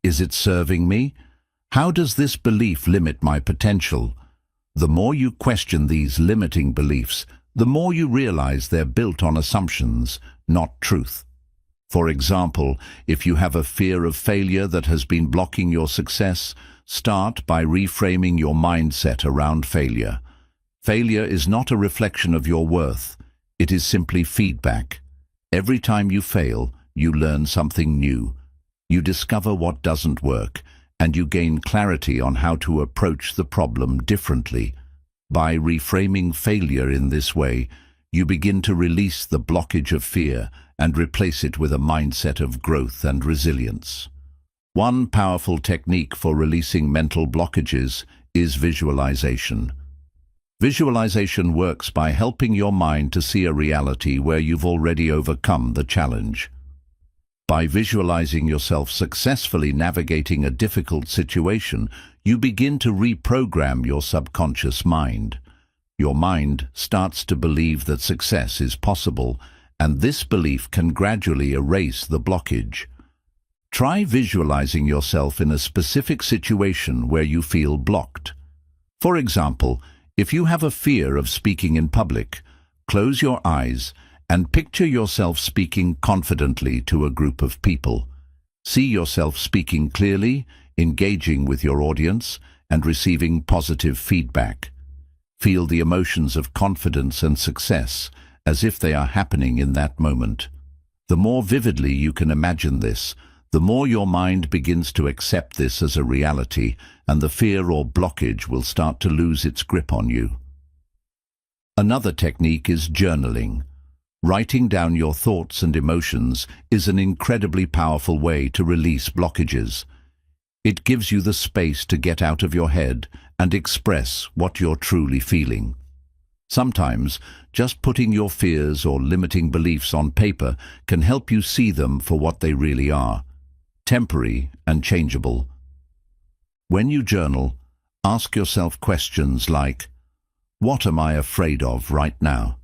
Is it serving me? How does this belief limit my potential? The more you question these limiting beliefs, the more you realize they're built on assumptions, not truth. For example, if you have a fear of failure that has been blocking your success, start by reframing your mindset around failure. Failure is not a reflection of your worth. It is simply feedback. Every time you fail, you learn something new. You discover what doesn't work, and you gain clarity on how to approach the problem differently. By reframing failure in this way, you begin to release the blockage of fear and replace it with a mindset of growth and resilience. One powerful technique for releasing mental blockages is visualization. Visualization works by helping your mind to see a reality where you've already overcome the challenge. By visualizing yourself successfully navigating a difficult situation, you begin to reprogram your subconscious mind. Your mind starts to believe that success is possible, and this belief can gradually erase the blockage. Try visualizing yourself in a specific situation where you feel blocked. For example, if you have a fear of speaking in public, close your eyes and picture yourself speaking confidently to a group of people. See yourself speaking clearly, engaging with your audience, and receiving positive feedback. Feel the emotions of confidence and success as if they are happening in that moment. The more vividly you can imagine this, the more your mind begins to accept this as a reality, and the fear or blockage will start to lose its grip on you. Another technique is journaling. Writing down your thoughts and emotions is an incredibly powerful way to release blockages. It gives you the space to get out of your head and express what you're truly feeling. Sometimes, just putting your fears or limiting beliefs on paper can help you see them for what they really are, temporary and changeable. When you journal, ask yourself questions like, what am I afraid of right now?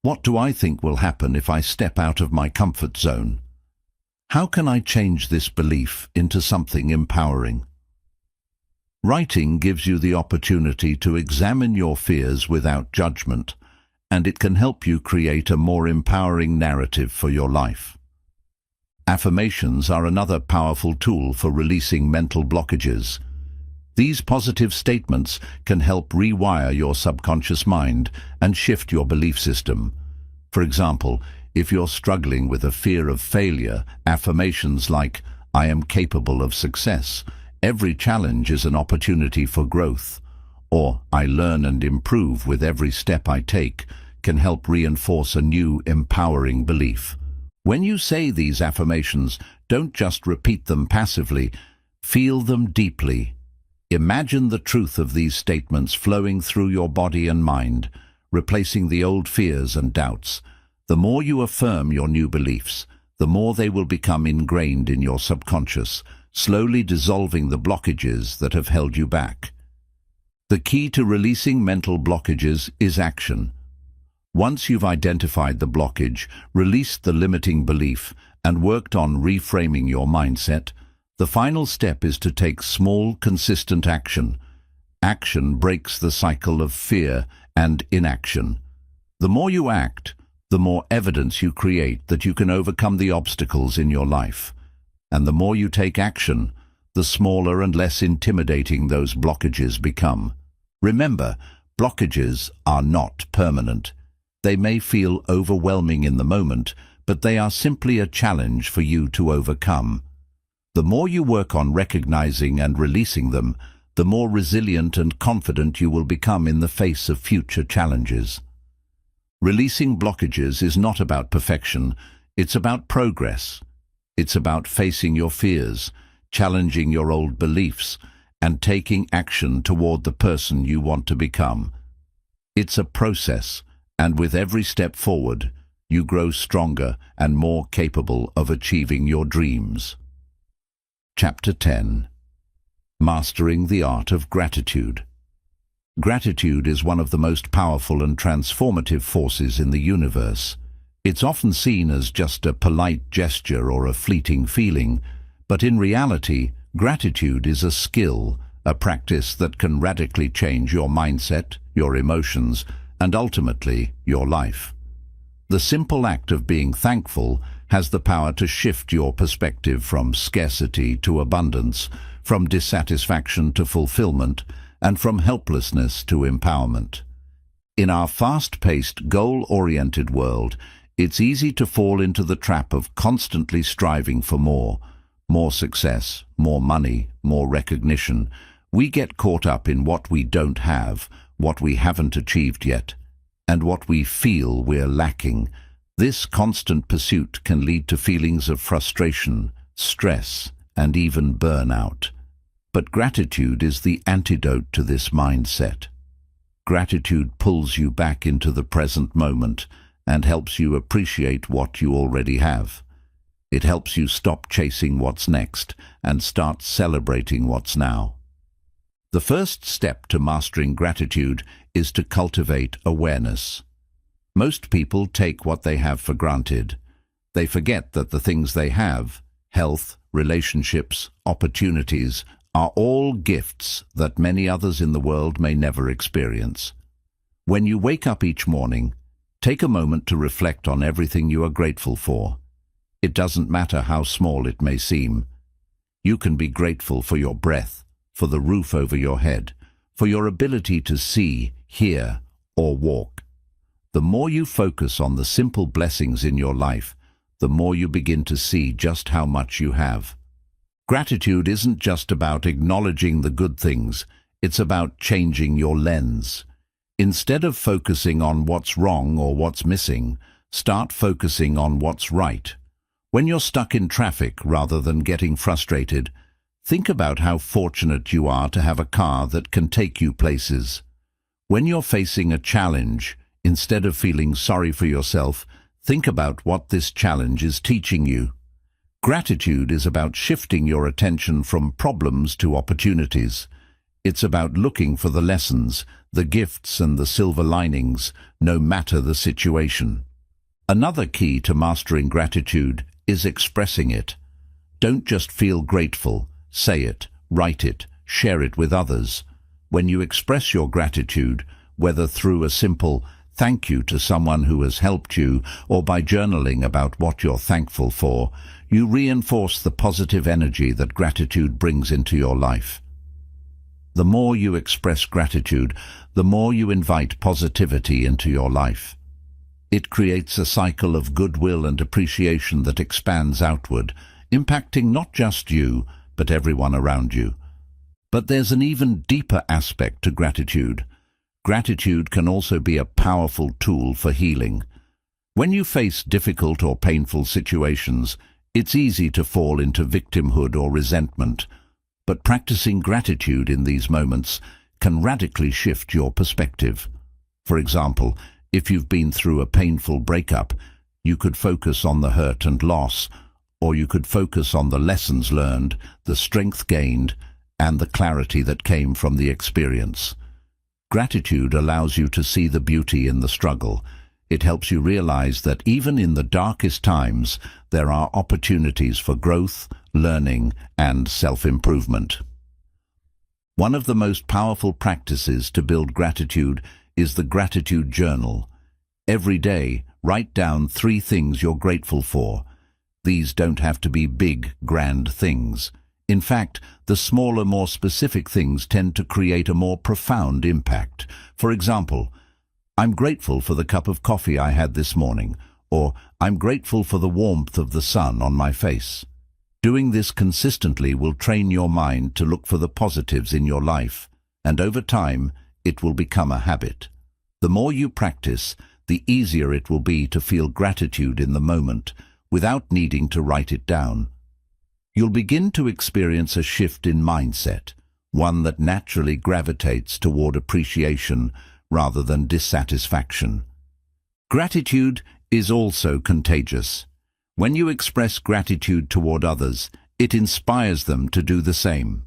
What do I think will happen if I step out of my comfort zone? How can I change this belief into something empowering? Writing gives you the opportunity to examine your fears without judgment, and it can help you create a more empowering narrative for your life. Affirmations are another powerful tool for releasing mental blockages. These positive statements can help rewire your subconscious mind and shift your belief system. For example, if you're struggling with a fear of failure, affirmations like, I am capable of success, every challenge is an opportunity for growth, or I learn and improve with every step I take, can help reinforce a new, empowering belief. When you say these affirmations, don't just repeat them passively, feel them deeply. Imagine the truth of these statements flowing through your body and mind, replacing the old fears and doubts. The more you affirm your new beliefs, the more they will become ingrained in your subconscious, slowly dissolving the blockages that have held you back. The key to releasing mental blockages is action. Once you've identified the blockage, released the limiting belief, and worked on reframing your mindset, the final step is to take small, consistent action. Action breaks the cycle of fear and inaction. The more you act, the more evidence you create that you can overcome the obstacles in your life. And the more you take action, the smaller and less intimidating those blockages become. Remember, blockages are not permanent. They may feel overwhelming in the moment, but they are simply a challenge for you to overcome. The more you work on recognizing and releasing them, the more resilient and confident you will become in the face of future challenges. Releasing blockages is not about perfection, it's about progress. It's about facing your fears, challenging your old beliefs, and taking action toward the person you want to become. It's a process, and with every step forward, you grow stronger and more capable of achieving your dreams. Chapter 10. Mastering the Art of Gratitude. Gratitude is one of the most powerful and transformative forces in the universe. It's often seen as just a polite gesture or a fleeting feeling, but in reality, gratitude is a skill, a practice that can radically change your mindset, your emotions, and ultimately your life. The simple act of being thankful has the power to shift your perspective from scarcity to abundance, from dissatisfaction to fulfillment, and from helplessness to empowerment. In our fast-paced, goal-oriented world, it's easy to fall into the trap of constantly striving for more success, more money, more recognition. We get caught up in what we don't have, what we haven't achieved yet, and what we feel we're lacking. This constant pursuit can lead to feelings of frustration, stress, and even burnout. But gratitude is the antidote to this mindset. Gratitude pulls you back into the present moment and helps you appreciate what you already have. It helps you stop chasing what's next and start celebrating what's now. The first step to mastering gratitude is to cultivate awareness. Most people take what they have for granted. They forget that the things they have, health, relationships, opportunities, are all gifts that many others in the world may never experience. When you wake up each morning, take a moment to reflect on everything you are grateful for. It doesn't matter how small it may seem. You can be grateful for your breath, for the roof over your head, for your ability to see, hear, or walk. The more you focus on the simple blessings in your life, the more you begin to see just how much you have. Gratitude isn't just about acknowledging the good things, it's about changing your lens. Instead of focusing on what's wrong or what's missing, start focusing on what's right. When you're stuck in traffic rather than getting frustrated, think about how fortunate you are to have a car that can take you places. When you're facing a challenge, instead of feeling sorry for yourself, think about what this challenge is teaching you. Gratitude is about shifting your attention from problems to opportunities. It's about looking for the lessons, the gifts and the silver linings, no matter the situation. Another key to mastering gratitude is expressing it. Don't just feel grateful, say it, write it, share it with others. When you express your gratitude, whether through a simple thank you to someone who has helped you or by journaling about what you're thankful for, you reinforce the positive energy that gratitude brings into your life. The more you express gratitude, the more you invite positivity into your life. It creates a cycle of goodwill and appreciation that expands outward, impacting not just you, but everyone around you. But there's an even deeper aspect to gratitude. Gratitude can also be a powerful tool for healing. When you face difficult or painful situations, it's easy to fall into victimhood or resentment, but practicing gratitude in these moments can radically shift your perspective. For example, if you've been through a painful breakup, you could focus on the hurt and loss, or you could focus on the lessons learned, the strength gained, and the clarity that came from the experience. Gratitude allows you to see the beauty in the struggle. It helps you realize that even in the darkest times, there are opportunities for growth, learning, and self-improvement. One of the most powerful practices to build gratitude is the gratitude journal. Every day, write down 3 things you're grateful for. These don't have to be big, grand things. In fact, the smaller, more specific things tend to create a more profound impact. For example, I'm grateful for the cup of coffee I had this morning, or I'm grateful for the warmth of the sun on my face. Doing this consistently will train your mind to look for the positives in your life, and over time, it will become a habit. The more you practice, the easier it will be to feel gratitude in the moment, without needing to write it down. You'll begin to experience a shift in mindset, one that naturally gravitates toward appreciation rather than dissatisfaction. Gratitude is also contagious. When you express gratitude toward others, it inspires them to do the same.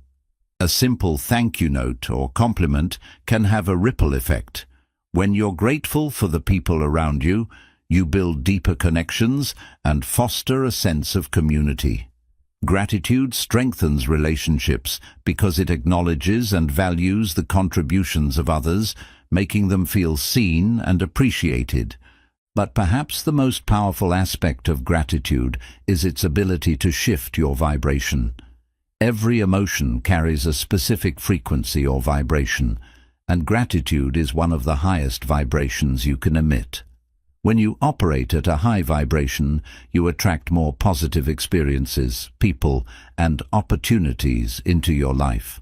A simple thank you note or compliment can have a ripple effect. When you're grateful for the people around you, you build deeper connections and foster a sense of community. Gratitude strengthens relationships because it acknowledges and values the contributions of others, making them feel seen and appreciated. But perhaps the most powerful aspect of gratitude is its ability to shift your vibration. Every emotion carries a specific frequency or vibration, and gratitude is one of the highest vibrations you can emit. When you operate at a high vibration, you attract more positive experiences, people, and opportunities into your life.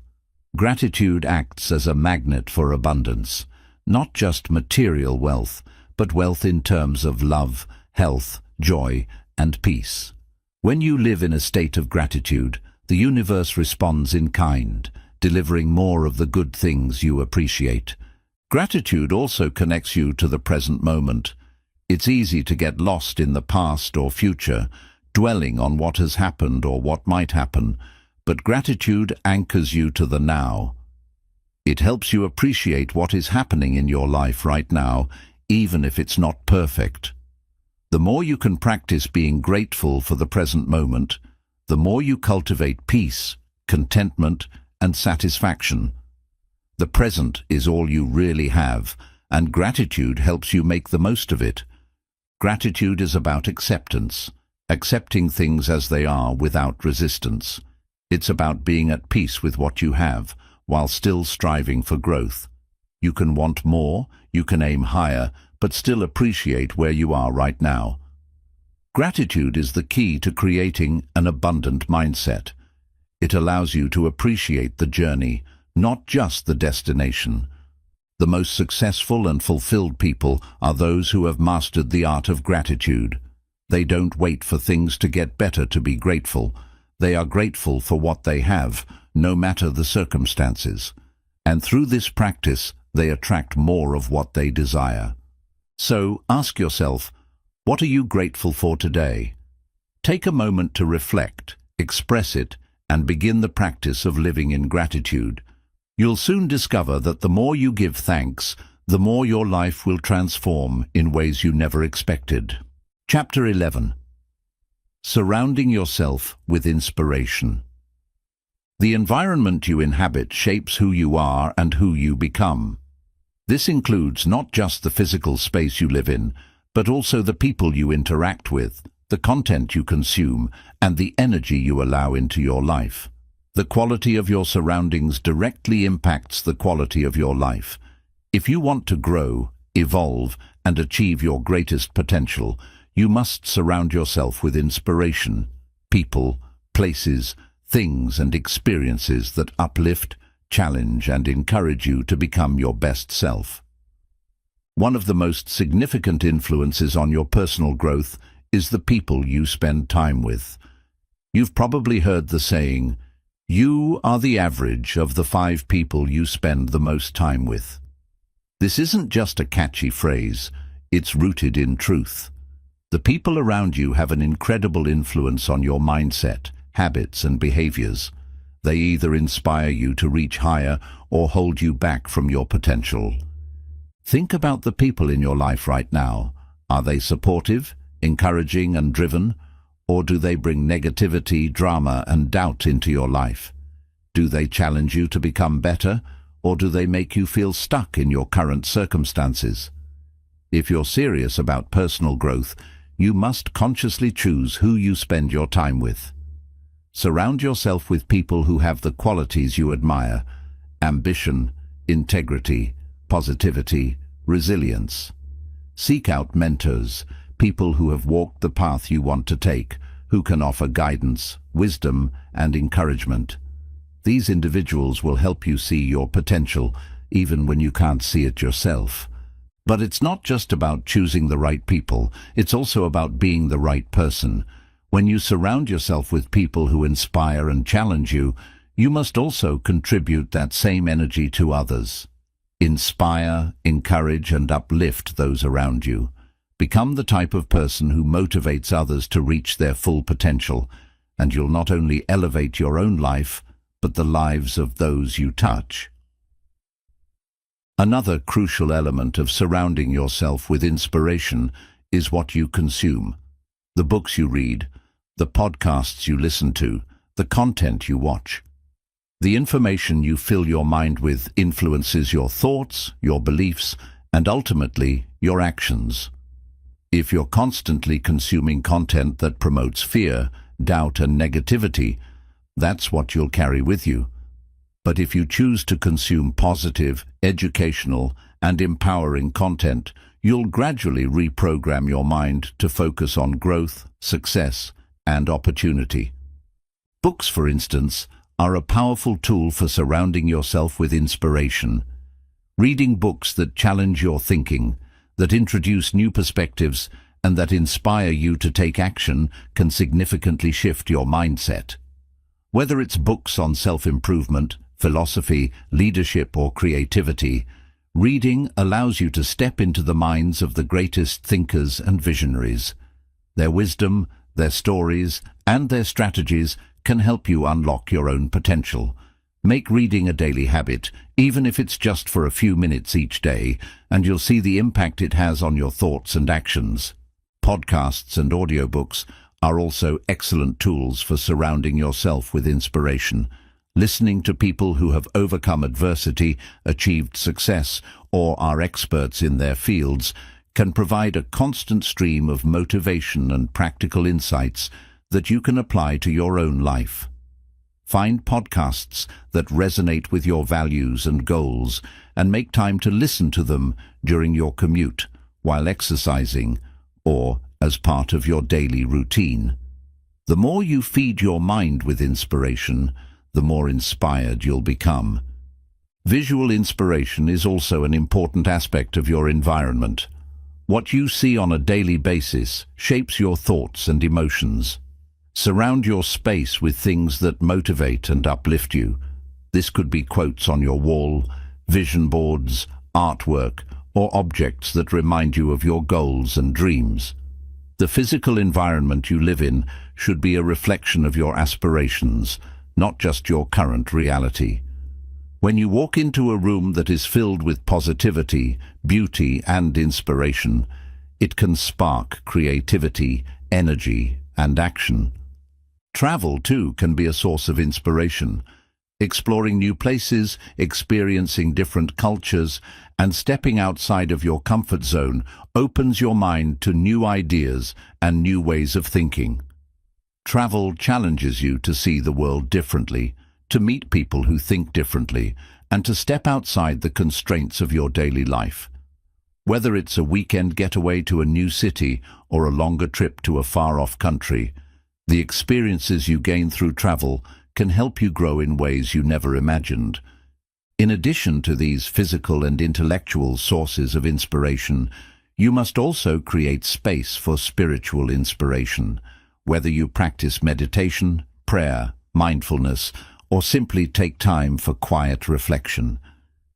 Gratitude acts as a magnet for abundance, not just material wealth, but wealth in terms of love, health, joy, and peace. When you live in a state of gratitude, the universe responds in kind, delivering more of the good things you appreciate. Gratitude also connects you to the present moment. It's easy to get lost in the past or future, dwelling on what has happened or what might happen, but gratitude anchors you to the now. It helps you appreciate what is happening in your life right now, even if it's not perfect. The more you can practice being grateful for the present moment, the more you cultivate peace, contentment, and satisfaction. The present is all you really have, and gratitude helps you make the most of it. Gratitude is about acceptance, accepting things as they are without resistance. It's about being at peace with what you have, while still striving for growth. You can want more, you can aim higher, but still appreciate where you are right now. Gratitude is the key to creating an abundant mindset. It allows you to appreciate the journey, not just the destination. The most successful and fulfilled people are those who have mastered the art of gratitude. They don't wait for things to get better to be grateful. They are grateful for what they have, no matter the circumstances. And through this practice, they attract more of what they desire. So, ask yourself, what are you grateful for today? Take a moment to reflect, express it, and begin the practice of living in gratitude. You'll soon discover that the more you give thanks, the more your life will transform in ways you never expected. Chapter 11. Surrounding yourself with inspiration. The environment you inhabit shapes who you are and who you become. This includes not just the physical space you live in, but also the people you interact with, the content you consume, and the energy you allow into your life. The quality of your surroundings directly impacts the quality of your life. If you want to grow, evolve, and achieve your greatest potential, you must surround yourself with inspiration, people, places, things, and experiences that uplift, challenge, and encourage you to become your best self. One of the most significant influences on your personal growth is the people you spend time with. You've probably heard the saying, "You are the average of the 5 people you spend the most time with." This isn't just a catchy phrase, it's rooted in truth. The people around you have an incredible influence on your mindset, habits, and behaviors. They either inspire you to reach higher or hold you back from your potential. Think about the people in your life right now. Are they supportive, encouraging, and driven? Or do they bring negativity, drama, and doubt into your life? Do they challenge you to become better, or do they make you feel stuck in your current circumstances? If you're serious about personal growth, you must consciously choose who you spend your time with. Surround yourself with people who have the qualities you admire: ambition, integrity, positivity, resilience. Seek out mentors, people who have walked the path you want to take, who can offer guidance, wisdom, and encouragement. These individuals will help you see your potential, even when you can't see it yourself. But it's not just about choosing the right people, it's also about being the right person. When you surround yourself with people who inspire and challenge you, you must also contribute that same energy to others. Inspire, encourage, and uplift those around you. Become the type of person who motivates others to reach their full potential, and you'll not only elevate your own life, but the lives of those you touch. Another crucial element of surrounding yourself with inspiration is what you consume. The books you read, the podcasts you listen to, the content you watch. The information you fill your mind with influences your thoughts, your beliefs, and ultimately your actions. If you're constantly consuming content that promotes fear, doubt, and negativity, that's what you'll carry with you. But if you choose to consume positive, educational, and empowering content, you'll gradually reprogram your mind to focus on growth, success, and opportunity. Books, for instance, are a powerful tool for surrounding yourself with inspiration. Reading books that challenge your thinking, that introduce new perspectives, and that inspire you to take action can significantly shift your mindset. Whether it's books on self-improvement, philosophy, leadership, or creativity, reading allows you to step into the minds of the greatest thinkers and visionaries. Their wisdom, their stories, and their strategies can help you unlock your own potential. Make reading a daily habit, even if it's just for a few minutes each day, and you'll see the impact it has on your thoughts and actions. Podcasts and audiobooks are also excellent tools for surrounding yourself with inspiration. Listening to people who have overcome adversity, achieved success, or are experts in their fields can provide a constant stream of motivation and practical insights that you can apply to your own life. Find podcasts that resonate with your values and goals and make time to listen to them during your commute, while exercising, or as part of your daily routine. The more you feed your mind with inspiration, the more inspired you'll become. Visual inspiration is also an important aspect of your environment. What you see on a daily basis shapes your thoughts and emotions. Surround your space with things that motivate and uplift you. This could be quotes on your wall, vision boards, artwork, or objects that remind you of your goals and dreams. The physical environment you live in should be a reflection of your aspirations, not just your current reality. When you walk into a room that is filled with positivity, beauty, and inspiration, it can spark creativity, energy, and action. Travel, too, can be a source of inspiration. Exploring new places, experiencing different cultures, and stepping outside of your comfort zone opens your mind to new ideas and new ways of thinking. Travel challenges you to see the world differently, to meet people who think differently, and to step outside the constraints of your daily life. Whether it's a weekend getaway to a new city or a longer trip to a far-off country, the experiences you gain through travel can help you grow in ways you never imagined. In addition to these physical and intellectual sources of inspiration, you must also create space for spiritual inspiration. Whether you practice meditation, prayer, mindfulness, or simply take time for quiet reflection,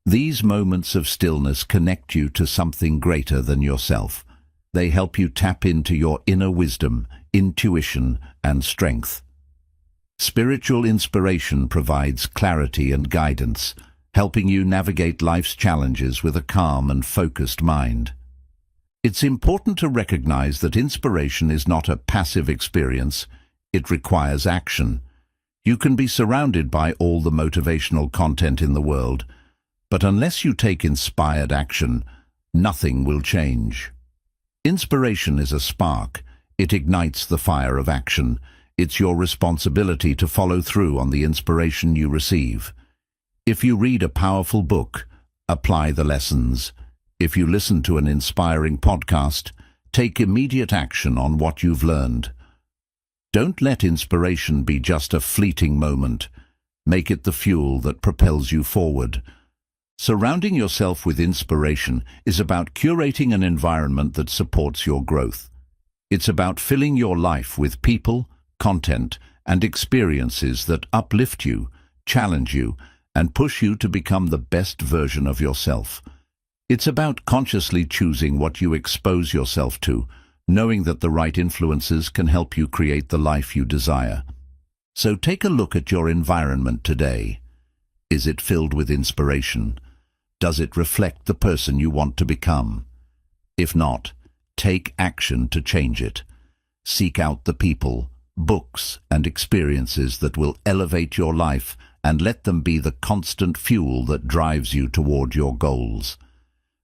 these moments of stillness connect you to something greater than yourself. They help you tap into your inner wisdom, intuition, and strength. Spiritual inspiration provides clarity and guidance, helping you navigate life's challenges with a calm and focused mind. It's important to recognize that inspiration is not a passive experience. It requires action. You can be surrounded by all the motivational content in the world, but unless you take inspired action, nothing will change. Inspiration is a spark. It ignites the fire of action. It's your responsibility to follow through on the inspiration you receive. If you read a powerful book, apply the lessons. If you listen to an inspiring podcast, take immediate action on what you've learned. Don't let inspiration be just a fleeting moment. Make it the fuel that propels you forward. Surrounding yourself with inspiration is about curating an environment that supports your growth. It's about filling your life with people, content, and experiences that uplift you, challenge you, and push you to become the best version of yourself. It's about consciously choosing what you expose yourself to, knowing that the right influences can help you create the life you desire. So take a look at your environment today. Is it filled with inspiration? Does it reflect the person you want to become? If not, take action to change it. Seek out the people, books, and experiences that will elevate your life, and let them be the constant fuel that drives you toward your goals.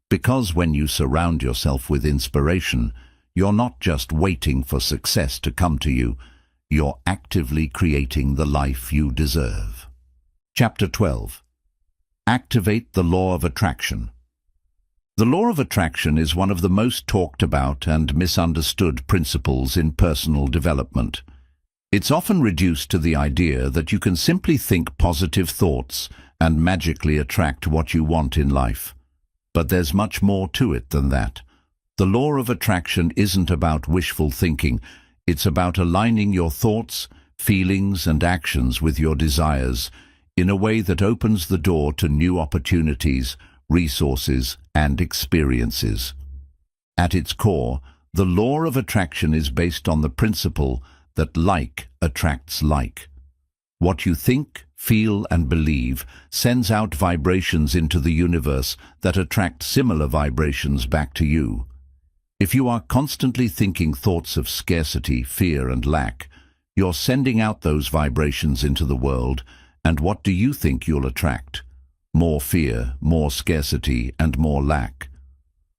Because when you surround yourself with inspiration, you're not just waiting for success to come to you, you're actively creating the life you deserve. Chapter 12. Activate the Law of Attraction. The law of attraction is one of the most talked about and misunderstood principles in personal development. It's often reduced to the idea that you can simply think positive thoughts and magically attract what you want in life. But there's much more to it than that. The law of attraction isn't about wishful thinking. It's about aligning your thoughts, feelings, and actions with your desires in a way that opens the door to new opportunities, resources, and experiences. At its core, the law of attraction is based on the principle that like attracts like. What you think, feel, and believe sends out vibrations into the universe that attract similar vibrations back to you. If you are constantly thinking thoughts of scarcity, fear, and lack, you're sending out those vibrations into the world, and what do you think you'll attract? More fear, more scarcity, and more lack.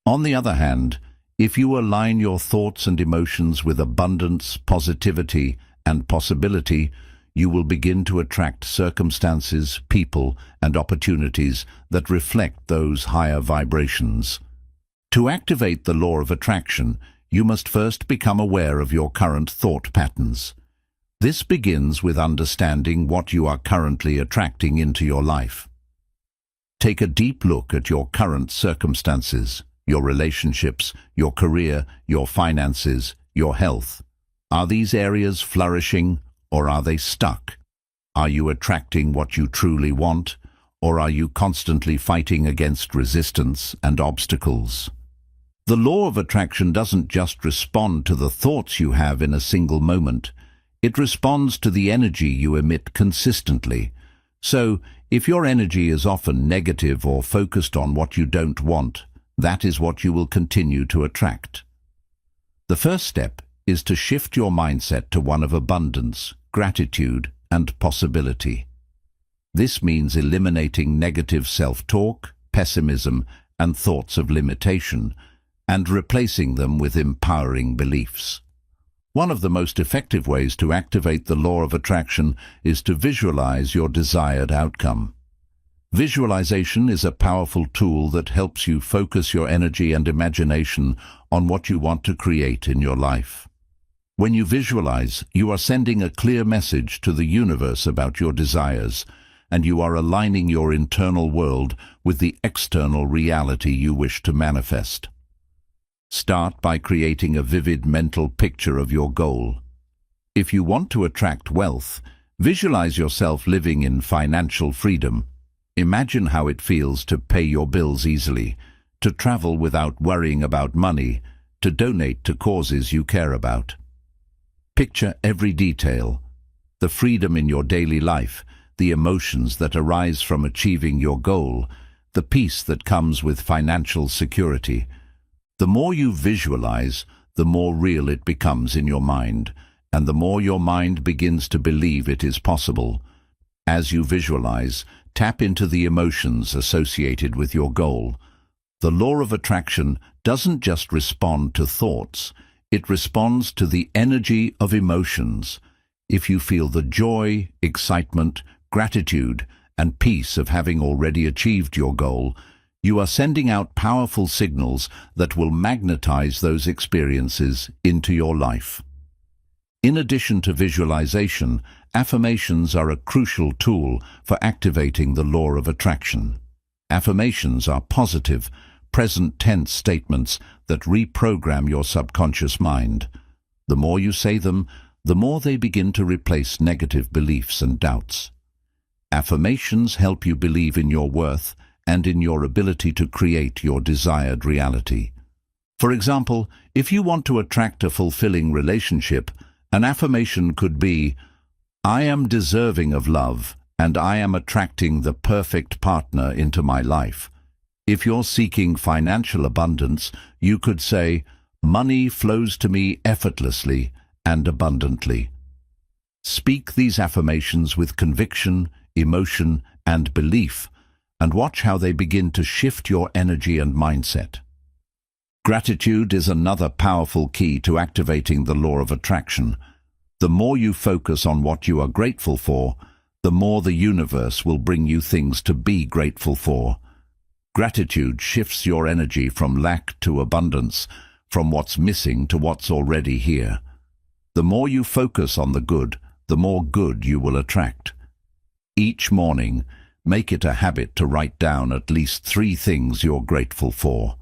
On the other hand, if you align your thoughts and emotions with abundance, positivity, and possibility, you will begin to attract circumstances, people, and opportunities that reflect those higher vibrations. To activate the law of attraction, you must first become aware of your current thought patterns. This begins with understanding what you are currently attracting into your life. Take a deep look at your current circumstances, your relationships, your career, your finances, your health. Are these areas flourishing, or are they stuck? Are you attracting what you truly want, or are you constantly fighting against resistance and obstacles? The law of attraction doesn't just respond to the thoughts you have in a single moment. It responds to the energy you emit consistently. So, if your energy is often negative or focused on what you don't want, that is what you will continue to attract. The first step is to shift your mindset to one of abundance, gratitude, and possibility. This means eliminating negative self-talk, pessimism, and thoughts of limitation, and replacing them with empowering beliefs. One of the most effective ways to activate the law of attraction is to visualize your desired outcome. Visualization is a powerful tool that helps you focus your energy and imagination on what you want to create in your life. When you visualize, you are sending a clear message to the universe about your desires, and you are aligning your internal world with the external reality you wish to manifest. Start by creating a vivid mental picture of your goal. If you want to attract wealth, visualize yourself living in financial freedom. Imagine how it feels to pay your bills easily, to travel without worrying about money, to donate to causes you care about. Picture every detail: the freedom in your daily life, the emotions that arise from achieving your goal, the peace that comes with financial security. The more you visualize, the more real it becomes in your mind, and the more your mind begins to believe it is possible. As you visualize, tap into the emotions associated with your goal. The law of attraction doesn't just respond to thoughts, it responds to the energy of emotions. If you feel the joy, excitement, gratitude, and peace of having already achieved your goal, you are sending out powerful signals that will magnetize those experiences into your life. In addition to visualization, affirmations are a crucial tool for activating the law of attraction. Affirmations are positive, present-tense statements that reprogram your subconscious mind. The more you say them, the more they begin to replace negative beliefs and doubts. Affirmations help you believe in your worth and in your ability to create your desired reality. For example, if you want to attract a fulfilling relationship, an affirmation could be, "I am deserving of love, and I am attracting the perfect partner into my life." If you're seeking financial abundance, you could say, "Money flows to me effortlessly and abundantly." Speak these affirmations with conviction, emotion, and belief, and watch how they begin to shift your energy and mindset. Gratitude is another powerful key to activating the law of attraction. The more you focus on what you are grateful for, the more the universe will bring you things to be grateful for. Gratitude shifts your energy from lack to abundance, from what's missing to what's already here. The more you focus on the good, the more good you will attract. Each morning, make it a habit to write down at least 3 things you're grateful for.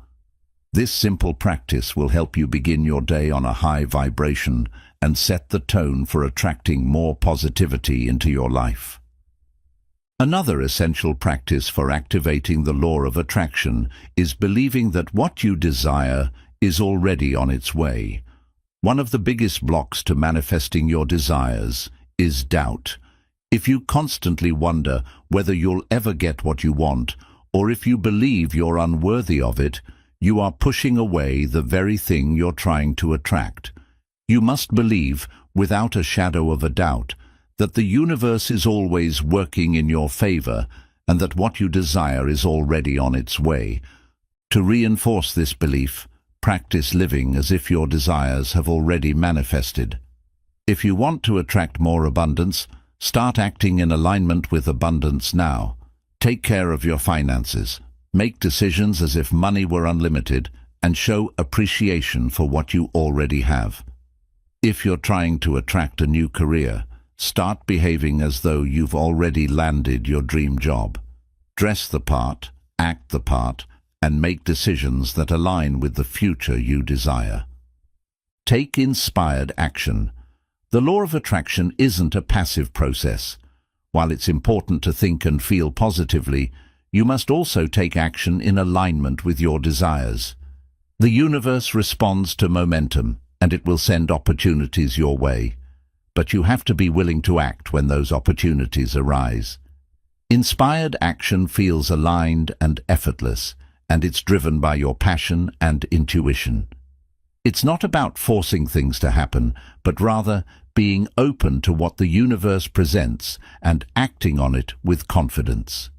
This simple practice will help you begin your day on a high vibration and set the tone for attracting more positivity into your life. Another essential practice for activating the law of attraction is believing that what you desire is already on its way. One of the biggest blocks to manifesting your desires is doubt. If you constantly wonder whether you'll ever get what you want, or if you believe you're unworthy of it, you are pushing away the very thing you're trying to attract. You must believe, without a shadow of a doubt, that the universe is always working in your favor and that what you desire is already on its way. To reinforce this belief, practice living as if your desires have already manifested. If you want to attract more abundance, start acting in alignment with abundance now. Take care of your finances. Make decisions as if money were unlimited, and show appreciation for what you already have. If you're trying to attract a new career, start behaving as though you've already landed your dream job. Dress the part, act the part, and make decisions that align with the future you desire. Take inspired action. The law of attraction isn't a passive process. While it's important to think and feel positively, you must also take action in alignment with your desires. The universe responds to momentum, and it will send opportunities your way. But you have to be willing to act when those opportunities arise. Inspired action feels aligned and effortless, and it's driven by your passion and intuition. It's not about forcing things to happen, but rather being open to what the universe presents and acting on it with confidence.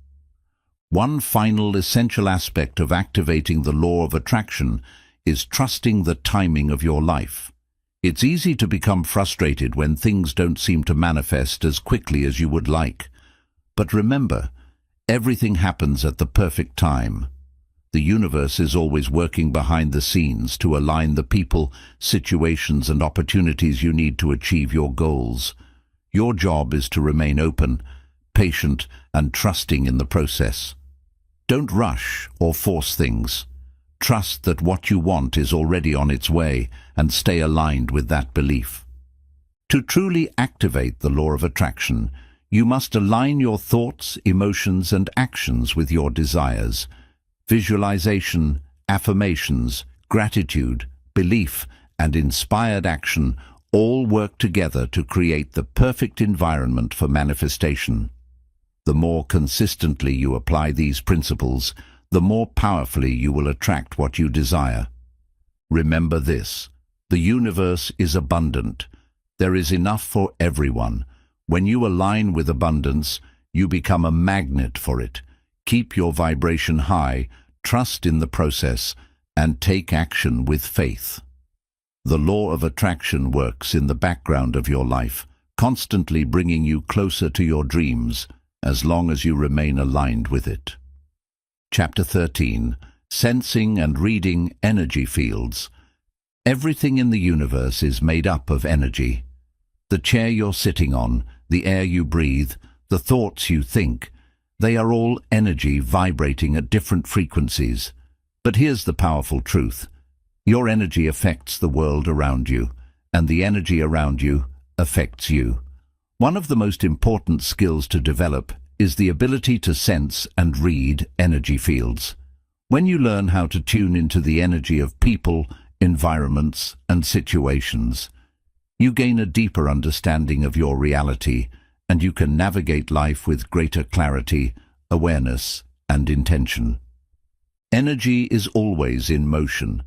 One final essential aspect of activating the law of attraction is trusting the timing of your life. It's easy to become frustrated when things don't seem to manifest as quickly as you would like. But remember, everything happens at the perfect time. The universe is always working behind the scenes to align the people, situations, and opportunities you need to achieve your goals. Your job is to remain open, patient, and trusting in the process. Don't rush or force things. Trust that what you want is already on its way, and stay aligned with that belief. To truly activate the law of attraction, you must align your thoughts, emotions, and actions with your desires. Visualization, affirmations, gratitude, belief, and inspired action all work together to create the perfect environment for manifestation. The more consistently you apply these principles, the more powerfully you will attract what you desire. Remember this: the universe is abundant. There is enough for everyone. When you align with abundance, you become a magnet for it. Keep your vibration high, trust in the process, and take action with faith. The law of attraction works in the background of your life, constantly bringing you closer to your dreams, as long as you remain aligned with it. Chapter 13. Sensing and Reading Energy Fields. Everything in the universe is made up of energy. The chair you're sitting on, the air you breathe, the thoughts you think, they are all energy vibrating at different frequencies. But here's the powerful truth: your energy affects the world around you, and the energy around you affects you. One of the most important skills to develop is the ability to sense and read energy fields. When you learn how to tune into the energy of people, environments, and situations, you gain a deeper understanding of your reality, and you can navigate life with greater clarity, awareness, and intention. Energy is always in motion.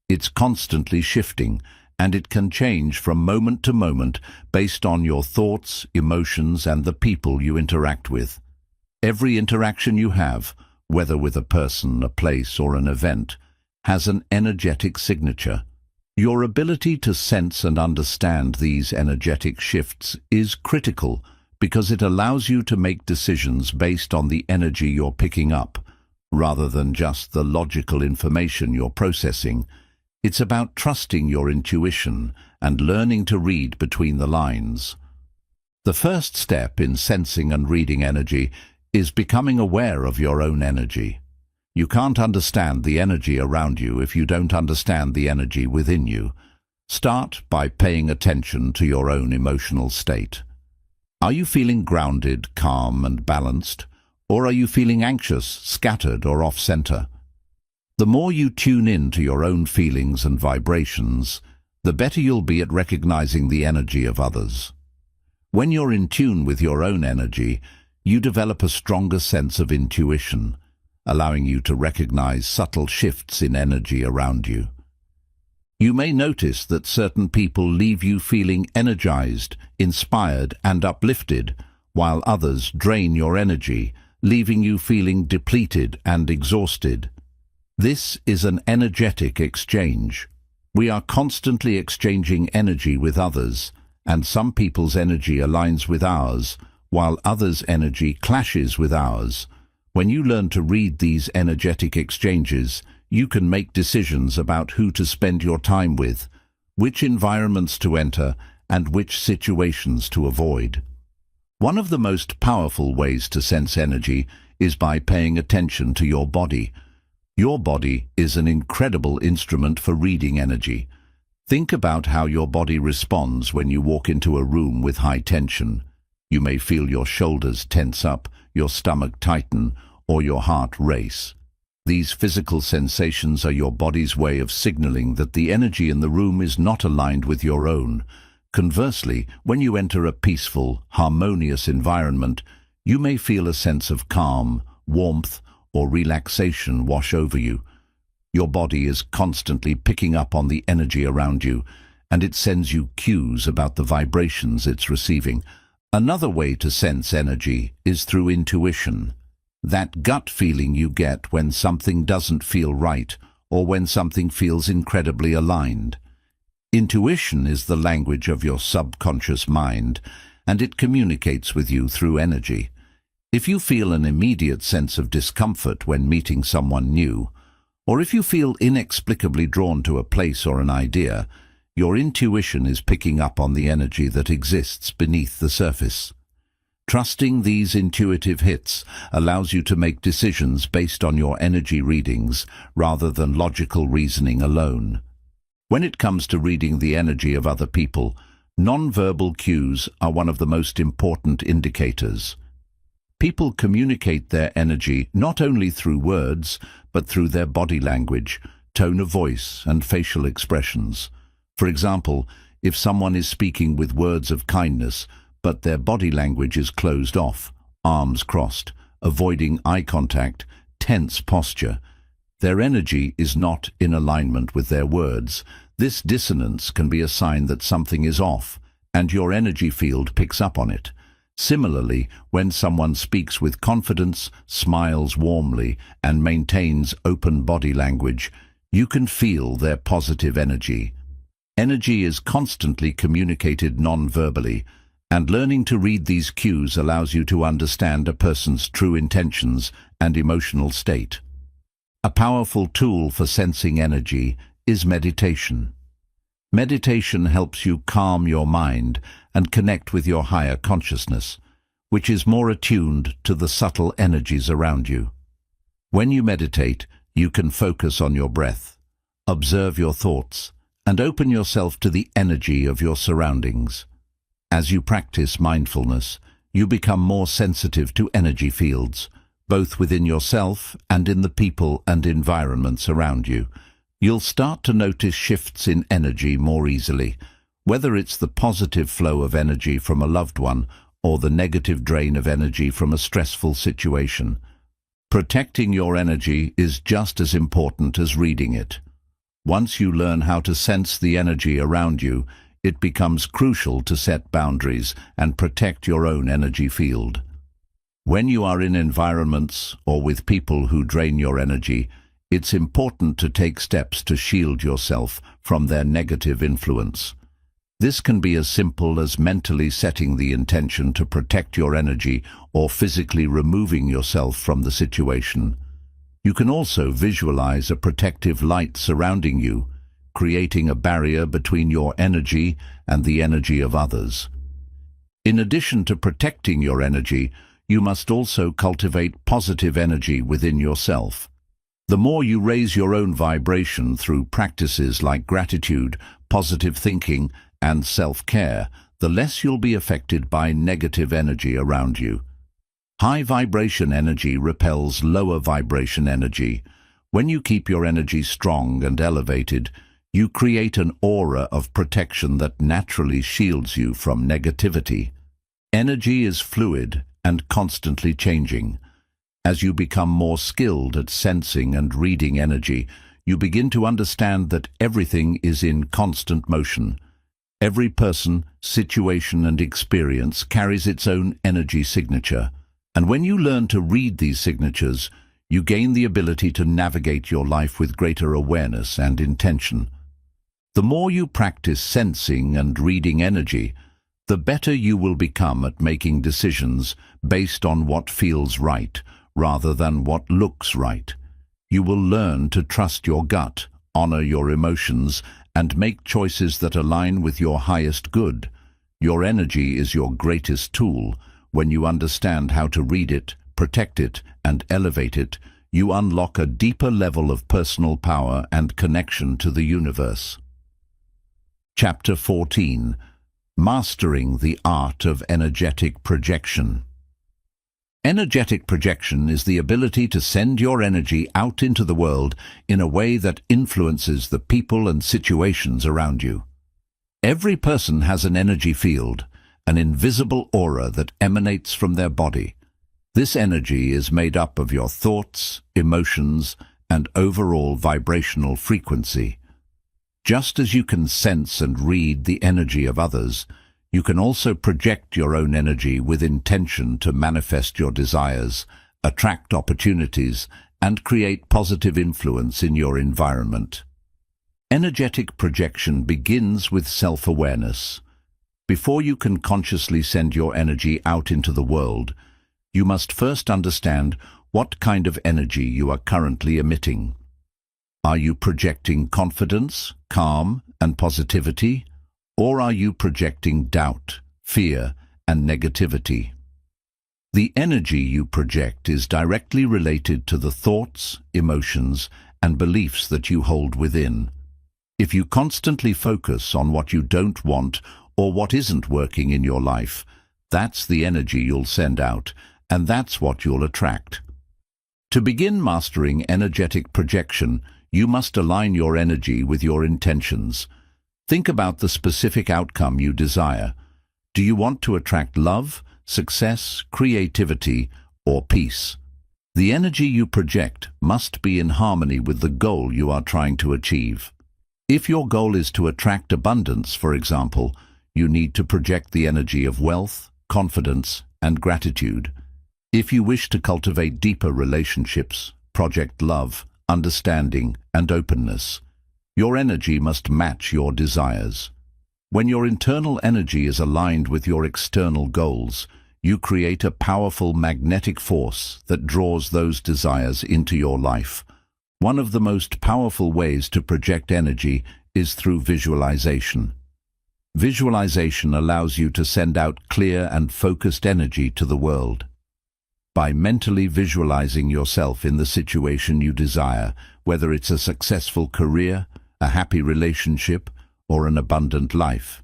It's constantly shifting, and it can change from moment to moment based on your thoughts, emotions, and the people you interact with. Every interaction you have, whether with a person, a place, or an event, has an energetic signature. Your ability to sense and understand these energetic shifts is critical because it allows you to make decisions based on the energy you're picking up, rather than just the logical information you're processing. It's about trusting your intuition and learning to read between the lines. The first step in sensing and reading energy is becoming aware of your own energy. You can't understand the energy around you if you don't understand the energy within you. Start by paying attention to your own emotional state. Are you feeling grounded, calm, and balanced? Or are you feeling anxious, scattered, or off-center? The more you tune in to your own feelings and vibrations, the better you'll be at recognizing the energy of others. When you're in tune with your own energy, you develop a stronger sense of intuition, allowing you to recognize subtle shifts in energy around you. You may notice that certain people leave you feeling energized, inspired, and uplifted, while others drain your energy, leaving you feeling depleted and exhausted. This is an energetic exchange. We are constantly exchanging energy with others, and some people's energy aligns with ours, while others' energy clashes with ours. When you learn to read these energetic exchanges, you can make decisions about who to spend your time with, which environments to enter, and which situations to avoid. One of the most powerful ways to sense energy is by paying attention to your body. Your body is an incredible instrument for reading energy. Think about how your body responds when you walk into a room with high tension. You may feel your shoulders tense up, your stomach tighten, or your heart race. These physical sensations are your body's way of signaling that the energy in the room is not aligned with your own. Conversely, when you enter a peaceful, harmonious environment, you may feel a sense of calm, warmth, or relaxation wash over you. Your body is constantly picking up on the energy around you, and it sends you cues about the vibrations it's receiving. Another way to sense energy is through intuition. That gut feeling you get when something doesn't feel right, or when something feels incredibly aligned. Intuition is the language of your subconscious mind, and it communicates with you through energy. If you feel an immediate sense of discomfort when meeting someone new, or if you feel inexplicably drawn to a place or an idea, your intuition is picking up on the energy that exists beneath the surface. Trusting these intuitive hits allows you to make decisions based on your energy readings rather than logical reasoning alone. When it comes to reading the energy of other people, non-verbal cues are one of the most important indicators. People communicate their energy not only through words, but through their body language, tone of voice, and facial expressions. For example, if someone is speaking with words of kindness, but their body language is closed off, arms crossed, avoiding eye contact, tense posture, their energy is not in alignment with their words. This dissonance can be a sign that something is off, and your energy field picks up on it. Similarly, when someone speaks with confidence, smiles warmly, and maintains open body language, you can feel their positive energy. Energy is constantly communicated non-verbally, and learning to read these cues allows you to understand a person's true intentions and emotional state. A powerful tool for sensing energy is meditation. Meditation helps you calm your mind and connect with your higher consciousness, which is more attuned to the subtle energies around you. When you meditate, you can focus on your breath, observe your thoughts, and open yourself to the energy of your surroundings. As you practice mindfulness, you become more sensitive to energy fields, both within yourself and in the people and environments around you. You'll start to notice shifts in energy more easily, whether it's the positive flow of energy from a loved one or the negative drain of energy from a stressful situation. Protecting your energy is just as important as reading it. Once you learn how to sense the energy around you, it becomes crucial to set boundaries and protect your own energy field. When you are in environments or with people who drain your energy, it's important to take steps to shield yourself from their negative influence. This can be as simple as mentally setting the intention to protect your energy or physically removing yourself from the situation. You can also visualize a protective light surrounding you, creating a barrier between your energy and the energy of others. In addition to protecting your energy, you must also cultivate positive energy within yourself. The more you raise your own vibration through practices like gratitude, positive thinking, and self-care, the less you'll be affected by negative energy around you. High vibration energy repels lower vibration energy. When you keep your energy strong and elevated, you create an aura of protection that naturally shields you from negativity. Energy is fluid and constantly changing. As you become more skilled at sensing and reading energy, you begin to understand that everything is in constant motion. Every person, situation, and experience carries its own energy signature. And when you learn to read these signatures, you gain the ability to navigate your life with greater awareness and intention. The more you practice sensing and reading energy, the better you will become at making decisions based on what feels right, rather than what looks right. You will learn to trust your gut, honor your emotions, and make choices that align with your highest good. Your energy is your greatest tool. When you understand how to read it, protect it, and elevate it, you unlock a deeper level of personal power and connection to the universe. Chapter 14. Mastering the Art of Energetic Projection. Energetic projection is the ability to send your energy out into the world in a way that influences the people and situations around you. Every person has an energy field, an invisible aura that emanates from their body. This energy is made up of your thoughts, emotions, and overall vibrational frequency. Just as you can sense and read the energy of others, you can also project your own energy with intention to manifest your desires, attract opportunities, and create positive influence in your environment. Energetic projection begins with self-awareness. Before you can consciously send your energy out into the world, you must first understand what kind of energy you are currently emitting. Are you projecting confidence, calm, and positivity? Or are you projecting doubt, fear, and negativity? The energy you project is directly related to the thoughts, emotions, and beliefs that you hold within. If you constantly focus on what you don't want or what isn't working in your life, that's the energy you'll send out, and that's what you'll attract. To begin mastering energetic projection, you must align your energy with your intentions. Think about the specific outcome you desire. Do you want to attract love, success, creativity, or peace? The energy you project must be in harmony with the goal you are trying to achieve. If your goal is to attract abundance, for example, you need to project the energy of wealth, confidence, and gratitude. If you wish to cultivate deeper relationships, project love, understanding, and openness. Your energy must match your desires. When your internal energy is aligned with your external goals, you create a powerful magnetic force that draws those desires into your life. One of the most powerful ways to project energy is through visualization. Visualization allows you to send out clear and focused energy to the world. By mentally visualizing yourself in the situation you desire, whether it's a successful career, a happy relationship, or an abundant life,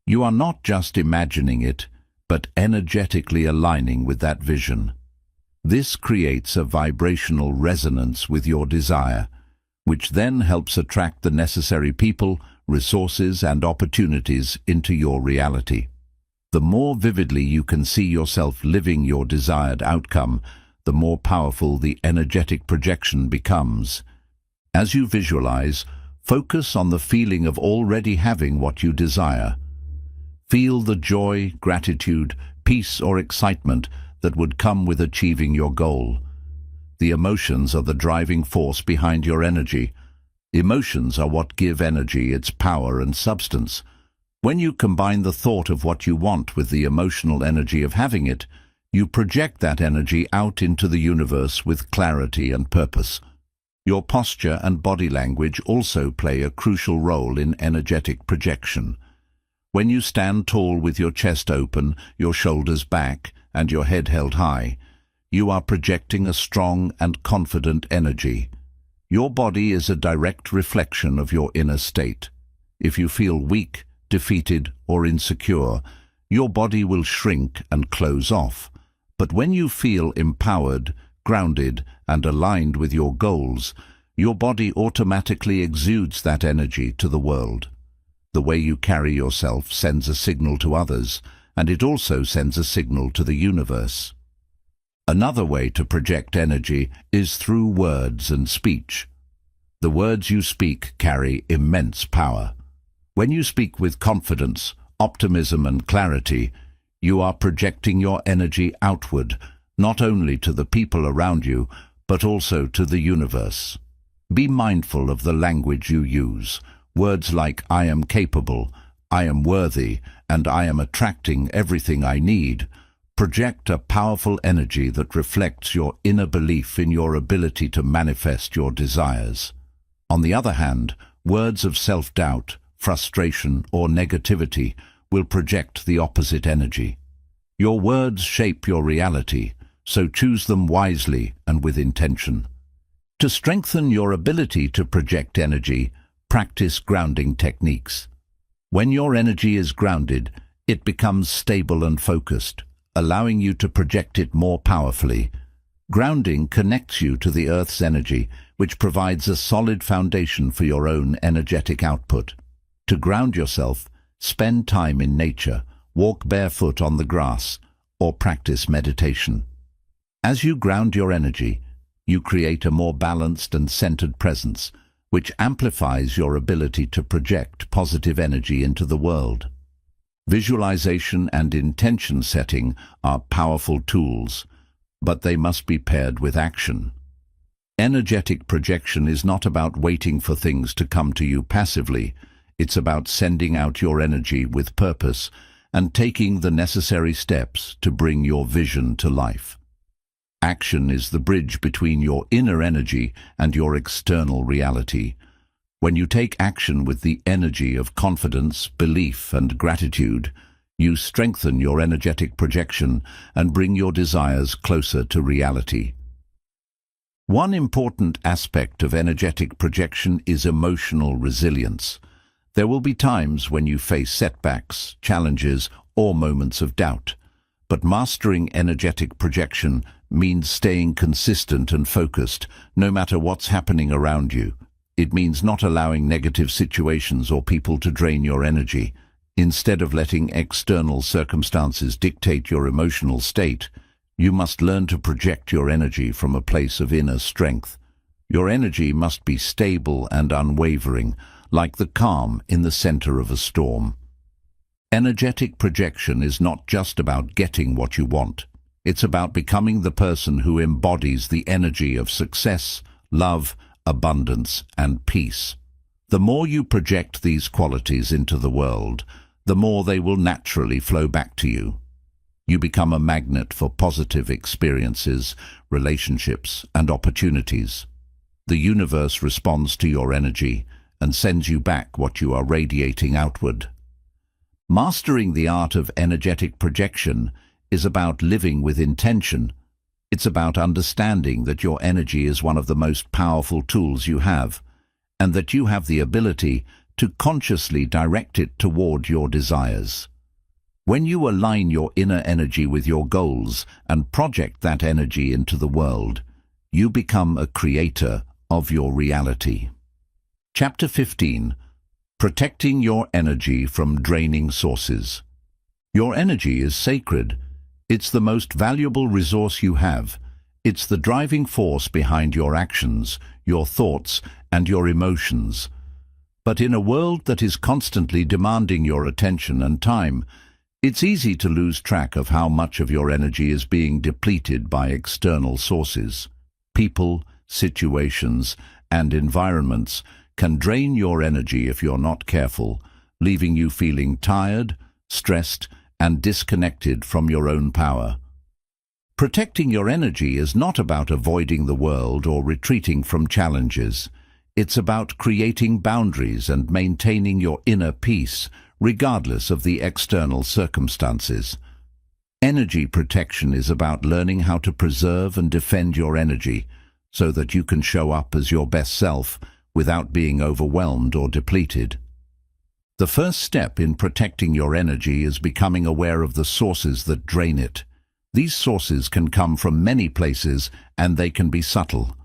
you are not just imagining it, but energetically aligning with that vision. This creates a vibrational resonance with your desire, which then helps attract the necessary people, resources, and opportunities into your reality. The more vividly you can see yourself living your desired outcome, the more powerful the energetic projection becomes. As you visualize, Focus on the feeling of already having what you desire. Feel the joy, gratitude, peace or excitement that would come with achieving your goal. The emotions are the driving force behind your energy. Emotions are what give energy its power and substance. When you combine the thought of what you want with the emotional energy of having it, you project that energy out into the universe with clarity and purpose. Your posture and body language also play a crucial role in energetic projection. When you stand tall with your chest open, your shoulders back, and your head held high, you are projecting a strong and confident energy. Your body is a direct reflection of your inner state. If you feel weak, defeated, or insecure, your body will shrink and close off. But when you feel empowered, grounded, and aligned with your goals, your body automatically exudes that energy to the world. The way you carry yourself sends a signal to others, and it also sends a signal to the universe. Another way to project energy is through words and speech. The words you speak carry immense power. When you speak with confidence, optimism, and clarity, you are projecting your energy outward, not only to the people around you, but also to the universe. Be mindful of the language you use. Words like "I am capable," "I am worthy," and "I am attracting everything I need" project a powerful energy that reflects your inner belief in your ability to manifest your desires. On the other hand, words of self-doubt, frustration, or negativity will project the opposite energy. Your words shape your reality, so choose them wisely and with intention. To strengthen your ability to project energy, practice grounding techniques. When your energy is grounded, it becomes stable and focused, allowing you to project it more powerfully. Grounding connects you to the Earth's energy, which provides a solid foundation for your own energetic output. To ground yourself, spend time in nature, walk barefoot on the grass, or practice meditation. As you ground your energy, you create a more balanced and centered presence, which amplifies your ability to project positive energy into the world. Visualization and intention setting are powerful tools, but they must be paired with action. Energetic projection is not about waiting for things to come to you passively. It's about sending out your energy with purpose and taking the necessary steps to bring your vision to life. Action is the bridge between your inner energy and your external reality. When you take action with the energy of confidence, belief, and gratitude, you strengthen your energetic projection and bring your desires closer to reality. One important aspect of energetic projection is emotional resilience. There will be times when you face setbacks, challenges, or moments of doubt. But mastering energetic projection means staying consistent and focused, no matter what's happening around you. It means not allowing negative situations or people to drain your energy. Instead of letting external circumstances dictate your emotional state, you must learn to project your energy from a place of inner strength. Your energy must be stable and unwavering, like the calm in the center of a storm. Energetic projection is not just about getting what you want. It's about becoming the person who embodies the energy of success, love, abundance, and peace. The more you project these qualities into the world, the more they will naturally flow back to you. You become a magnet for positive experiences, relationships, and opportunities. The universe responds to your energy and sends you back what you are radiating outward. Mastering the art of energetic projection is about living with intention. It's about understanding that your energy is one of the most powerful tools you have, and that you have the ability to consciously direct it toward your desires. When you align your inner energy with your goals and project that energy into the world, you become a creator of your reality. Chapter 15. Protecting your energy from draining sources. Your energy is sacred. It's the most valuable resource you have. It's the driving force behind your actions, your thoughts, and your emotions. But in a world that is constantly demanding your attention and time, it's easy to lose track of how much of your energy is being depleted by external sources. People, situations, and environments can drain your energy if you're not careful, leaving you feeling tired, stressed, and disconnected from your own power. Protecting your energy is not about avoiding the world or retreating from challenges. It's about creating boundaries and maintaining your inner peace, regardless of the external circumstances. Energy protection is about learning how to preserve and defend your energy so that you can show up as your best self without being overwhelmed or depleted. The first step in protecting your energy is becoming aware of the sources that drain it. These sources can come from many places, and they can be subtle.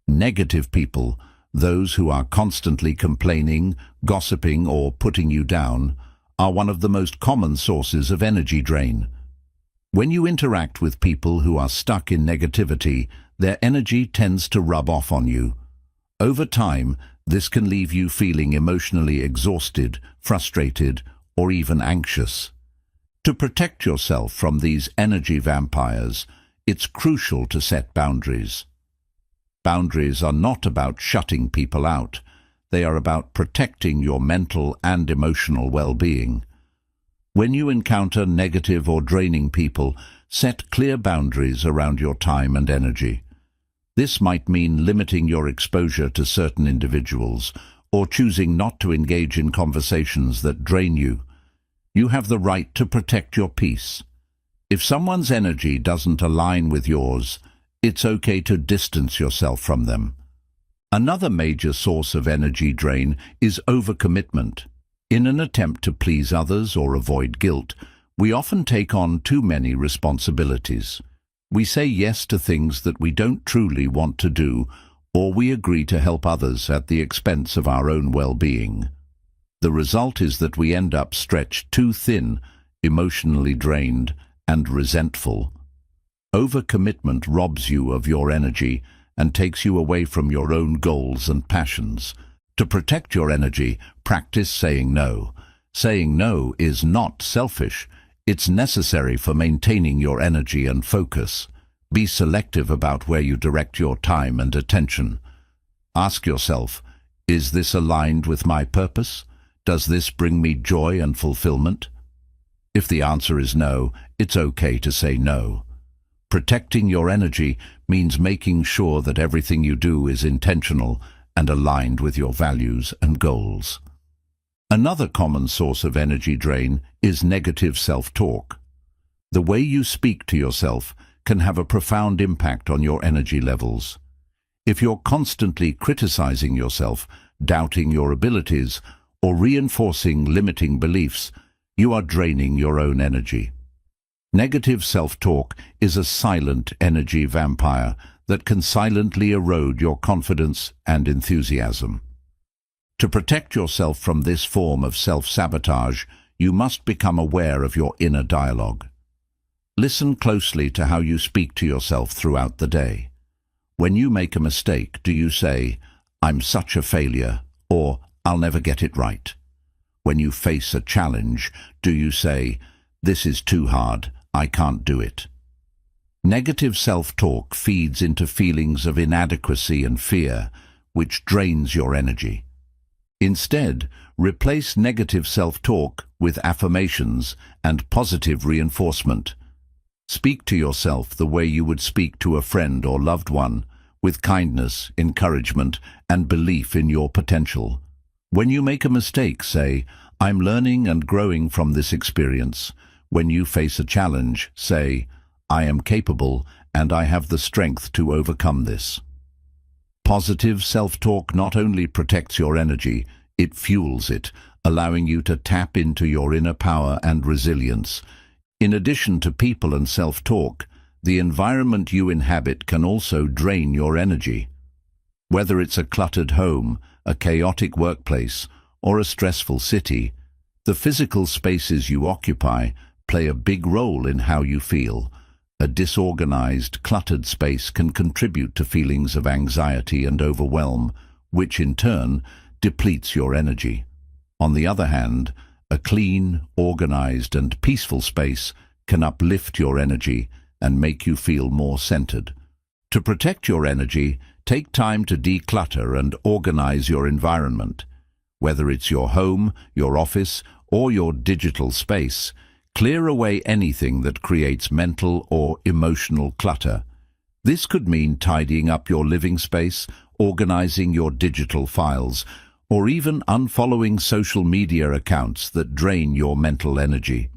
Negative people, those who are constantly complaining, gossiping, or putting you down, are one of the most common sources of energy drain. When you interact with people who are stuck in negativity, their energy tends to rub off on you. Over time, this can leave you feeling emotionally exhausted, frustrated, or even anxious. To protect yourself from these energy vampires, it's crucial to set boundaries. Boundaries are not about shutting people out. They are about protecting your mental and emotional well-being. When you encounter negative or draining people, set clear boundaries around your time and energy. This might mean limiting your exposure to certain individuals or choosing not to engage in conversations that drain you. You have the right to protect your peace. If someone's energy doesn't align with yours, it's okay to distance yourself from them. Another major source of energy drain is overcommitment. In an attempt to please others or avoid guilt, we often take on too many responsibilities. We say yes to things that we don't truly want to do, or we agree to help others at the expense of our own well-being. The result is that we end up stretched too thin, emotionally drained, and resentful. Overcommitment robs you of your energy and takes you away from your own goals and passions. To protect your energy, practice saying no. Saying no is not selfish. It's necessary for maintaining your energy and focus. Be selective about where you direct your time and attention. Ask yourself, is this aligned with my purpose? Does this bring me joy and fulfillment? If the answer is no, it's okay to say no. Protecting your energy means making sure that everything you do is intentional and aligned with your values and goals. Another common source of energy drain is negative self-talk. The way you speak to yourself can have a profound impact on your energy levels. If you're constantly criticizing yourself, doubting your abilities, or reinforcing limiting beliefs, you are draining your own energy. Negative self-talk is a silent energy vampire that can silently erode your confidence and enthusiasm. To protect yourself from this form of self-sabotage, you must become aware of your inner dialogue. Listen closely to how you speak to yourself throughout the day. When you make a mistake, do you say, "I'm such a failure," or "I'll never get it right"? When you face a challenge, do you say, "This is too hard, I can't do it"? Negative self-talk feeds into feelings of inadequacy and fear, which drains your energy. Instead, replace negative self-talk with affirmations and positive reinforcement. Speak to yourself the way you would speak to a friend or loved one, with kindness, encouragement, and belief in your potential. When you make a mistake, say, "I'm learning and growing from this experience." When you face a challenge, say, "I am capable and I have the strength to overcome this." Positive self-talk not only protects your energy, it fuels it, allowing you to tap into your inner power and resilience. In addition to people and self-talk, the environment you inhabit can also drain your energy. Whether it's a cluttered home, a chaotic workplace, or a stressful city, the physical spaces you occupy play a big role in how you feel. A disorganized, cluttered space can contribute to feelings of anxiety and overwhelm, which in turn depletes your energy. On the other hand, a clean, organized, and peaceful space can uplift your energy and make you feel more centered. To protect your energy, take time to declutter and organize your environment. Whether it's your home, your office, or your digital space, clear away anything that creates mental or emotional clutter. This could mean tidying up your living space, organizing your digital files, or even unfollowing social media accounts that drain your mental energy.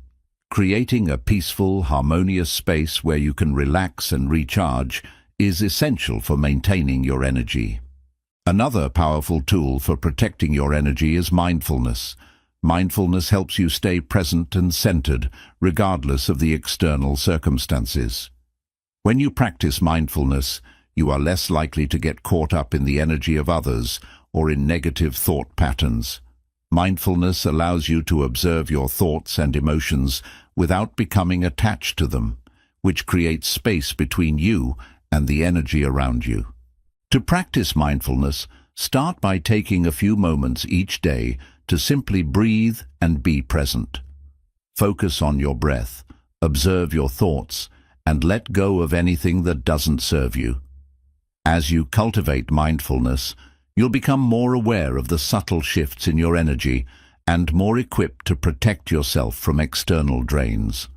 Creating a peaceful, harmonious space where you can relax and recharge is essential for maintaining your energy. Another powerful tool for protecting your energy is mindfulness. Mindfulness helps you stay present and centered, regardless of the external circumstances. When you practice mindfulness, you are less likely to get caught up in the energy of others or in negative thought patterns. Mindfulness allows you to observe your thoughts and emotions without becoming attached to them, which creates space between you and the energy around you. To practice mindfulness, start by taking a few moments each day to simply breathe and be present. Focus on your breath, observe your thoughts, and let go of anything that doesn't serve you. As you cultivate mindfulness, you'll become more aware of the subtle shifts in your energy and more equipped to protect yourself from external drains.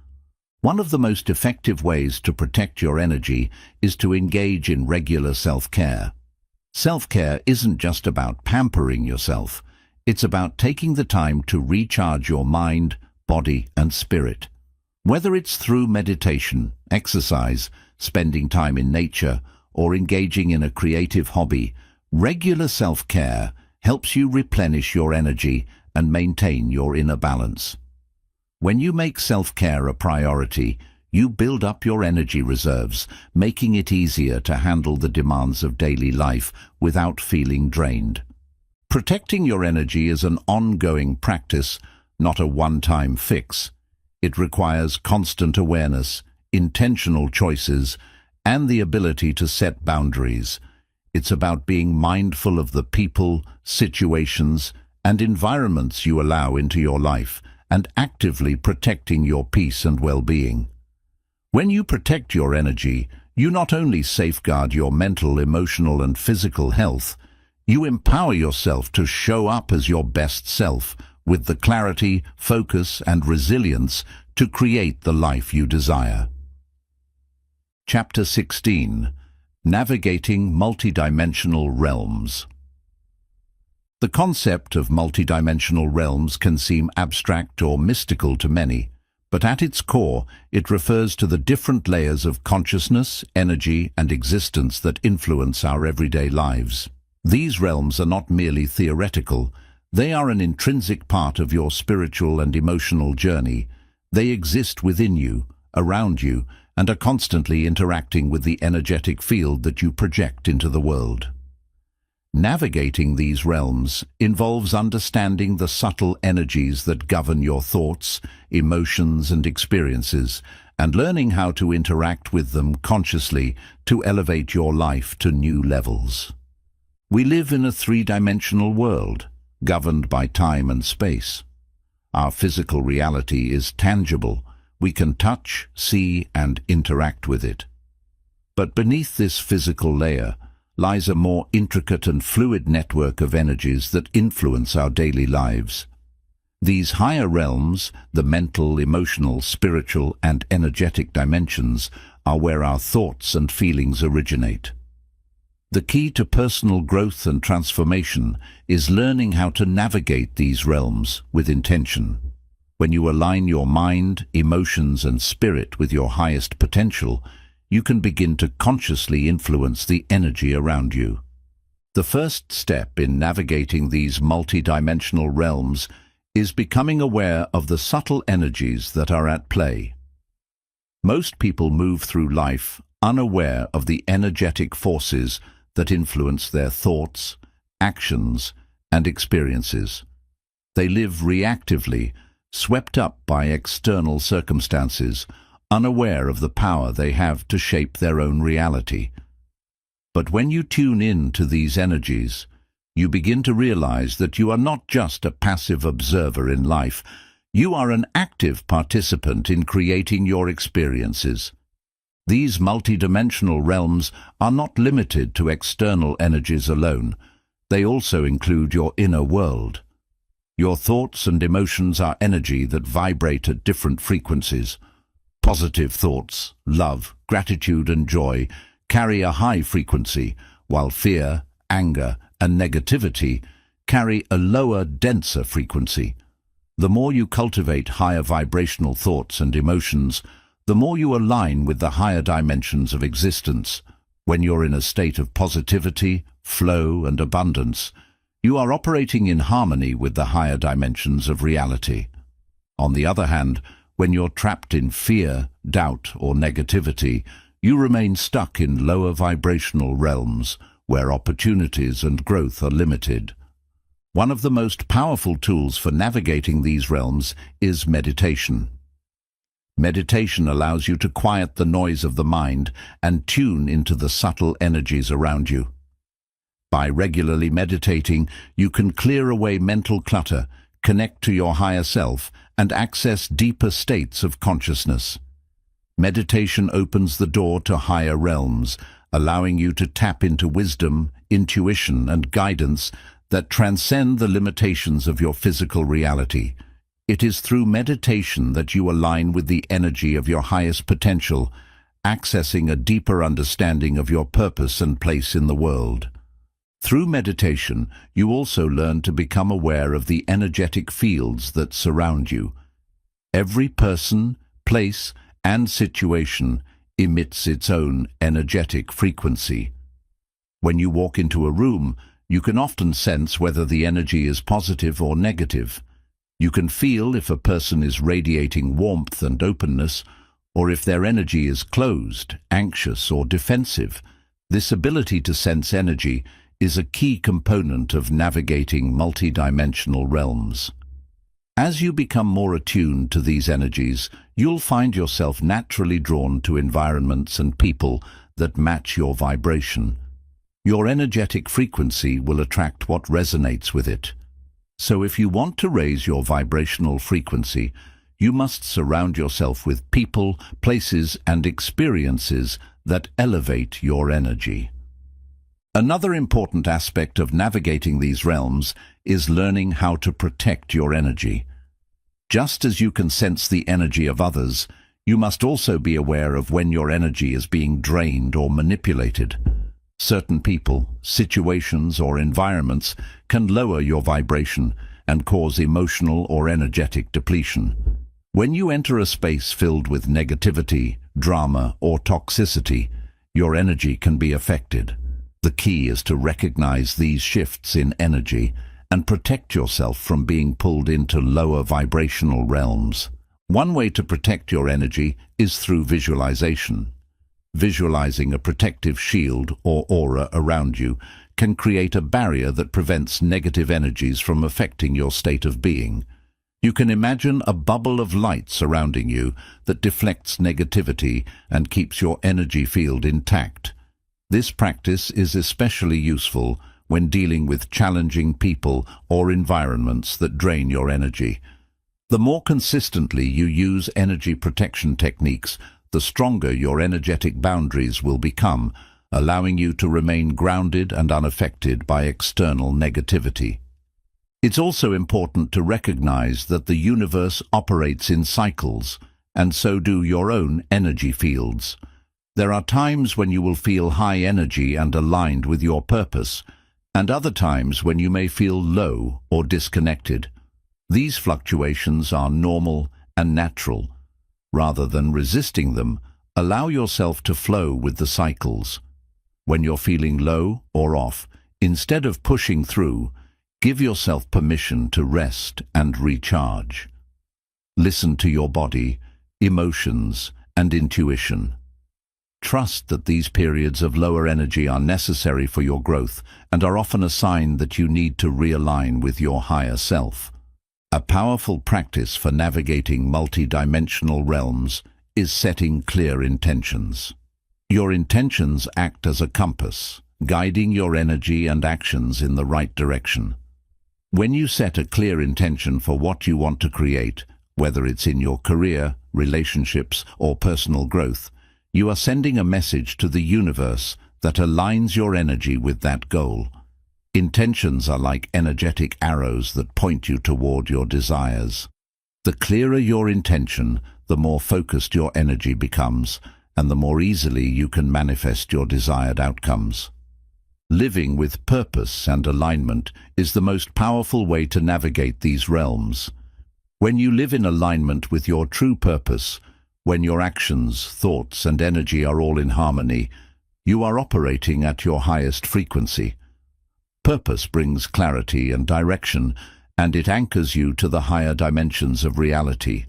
One of the most effective ways to protect your energy is to engage in regular self-care. Self-care isn't just about pampering yourself. It's about taking the time to recharge your mind, body, and spirit. Whether it's through meditation, exercise, spending time in nature, or engaging in a creative hobby, regular self-care helps you replenish your energy and maintain your inner balance. When you make self-care a priority, you build up your energy reserves, making it easier to handle the demands of daily life without feeling drained. Protecting your energy is an ongoing practice, not a one-time fix. It requires constant awareness, intentional choices, and the ability to set boundaries. It's about being mindful of the people, situations, and environments you allow into your life, and actively protecting your peace and well-being. When you protect your energy, you not only safeguard your mental, emotional, and physical health, you empower yourself to show up as your best self with the clarity, focus, and resilience to create the life you desire. Chapter 16. Navigating Multidimensional Realms. The concept of multidimensional realms can seem abstract or mystical to many, but at its core, it refers to the different layers of consciousness, energy, and existence that influence our everyday lives. These realms are not merely theoretical. They are an intrinsic part of your spiritual and emotional journey. They exist within you, around you, and are constantly interacting with the energetic field that you project into the world. Navigating these realms involves understanding the subtle energies that govern your thoughts, emotions, and experiences, and learning how to interact with them consciously to elevate your life to new levels. We live in a three-dimensional world, governed by time and space. Our physical reality is tangible. We can touch, see, and interact with it. But beneath this physical layer lies a more intricate and fluid network of energies that influence our daily lives. These higher realms, the mental, emotional, spiritual, and energetic dimensions, are where our thoughts and feelings originate. The key to personal growth and transformation is learning how to navigate these realms with intention. When you align your mind, emotions, and spirit with your highest potential, you can begin to consciously influence the energy around you. The first step in navigating these multidimensional realms is becoming aware of the subtle energies that are at play. Most people move through life unaware of the energetic forces that influence their thoughts, actions, and experiences. They live reactively, swept up by external circumstances, unaware of the power they have to shape their own reality. But when you tune in to these energies, you begin to realize that you are not just a passive observer in life. You are an active participant in creating your experiences. These multidimensional realms are not limited to external energies alone. They also include your inner world. Your thoughts and emotions are energy that vibrate at different frequencies. Positive thoughts, love, gratitude and joy carry a high frequency, while fear, anger and negativity carry a lower, denser frequency. The more you cultivate higher vibrational thoughts and emotions, the more you align with the higher dimensions of existence. When you're in a state of positivity, flow and abundance, you are operating in harmony with the higher dimensions of reality. On the other hand, when you're trapped in fear, doubt or negativity, you remain stuck in lower vibrational realms where opportunities and growth are limited. One of the most powerful tools for navigating these realms is meditation. Meditation allows you to quiet the noise of the mind and tune into the subtle energies around you. By regularly meditating, you can clear away mental clutter, connect to your higher self, and access deeper states of consciousness. Meditation opens the door to higher realms, allowing you to tap into wisdom, intuition, and guidance that transcend the limitations of your physical reality. It is through meditation that you align with the energy of your highest potential, accessing a deeper understanding of your purpose and place in the world. Through meditation, you also learn to become aware of the energetic fields that surround you. Every person, place, and situation emits its own energetic frequency. When you walk into a room, you can often sense whether the energy is positive or negative. You can feel if a person is radiating warmth and openness, or if their energy is closed, anxious, or defensive. This ability to sense energy is a key component of navigating multidimensional realms. As you become more attuned to these energies, you'll find yourself naturally drawn to environments and people that match your vibration. Your energetic frequency will attract what resonates with it. So if you want to raise your vibrational frequency, you must surround yourself with people, places, and experiences that elevate your energy. Another important aspect of navigating these realms is learning how to protect your energy. Just as you can sense the energy of others, you must also be aware of when your energy is being drained or manipulated. Certain people, situations, or environments can lower your vibration and cause emotional or energetic depletion. When you enter a space filled with negativity, drama, or toxicity, your energy can be affected. The key is to recognize these shifts in energy and protect yourself from being pulled into lower vibrational realms. One way to protect your energy is through visualization. Visualizing a protective shield or aura around you can create a barrier that prevents negative energies from affecting your state of being. You can imagine a bubble of light surrounding you that deflects negativity and keeps your energy field intact. This practice is especially useful when dealing with challenging people or environments that drain your energy. The more consistently you use energy protection techniques, the stronger your energetic boundaries will become, allowing you to remain grounded and unaffected by external negativity. It's also important to recognize that the universe operates in cycles, and so do your own energy fields. There are times when you will feel high energy and aligned with your purpose, and other times when you may feel low or disconnected. These fluctuations are normal and natural. Rather than resisting them, allow yourself to flow with the cycles. When you're feeling low or off, instead of pushing through, give yourself permission to rest and recharge. Listen to your body, emotions, and intuition. Trust that these periods of lower energy are necessary for your growth and are often a sign that you need to realign with your higher self. A powerful practice for navigating multidimensional realms is setting clear intentions. Your intentions act as a compass, guiding your energy and actions in the right direction. When you set a clear intention for what you want to create, whether it's in your career, relationships, or personal growth, you are sending a message to the universe that aligns your energy with that goal. Intentions are like energetic arrows that point you toward your desires. The clearer your intention, the more focused your energy becomes, and the more easily you can manifest your desired outcomes. Living with purpose and alignment is the most powerful way to navigate these realms. When you live in alignment with your true purpose, when your actions, thoughts, and energy are all in harmony, you are operating at your highest frequency. Purpose brings clarity and direction, and it anchors you to the higher dimensions of reality.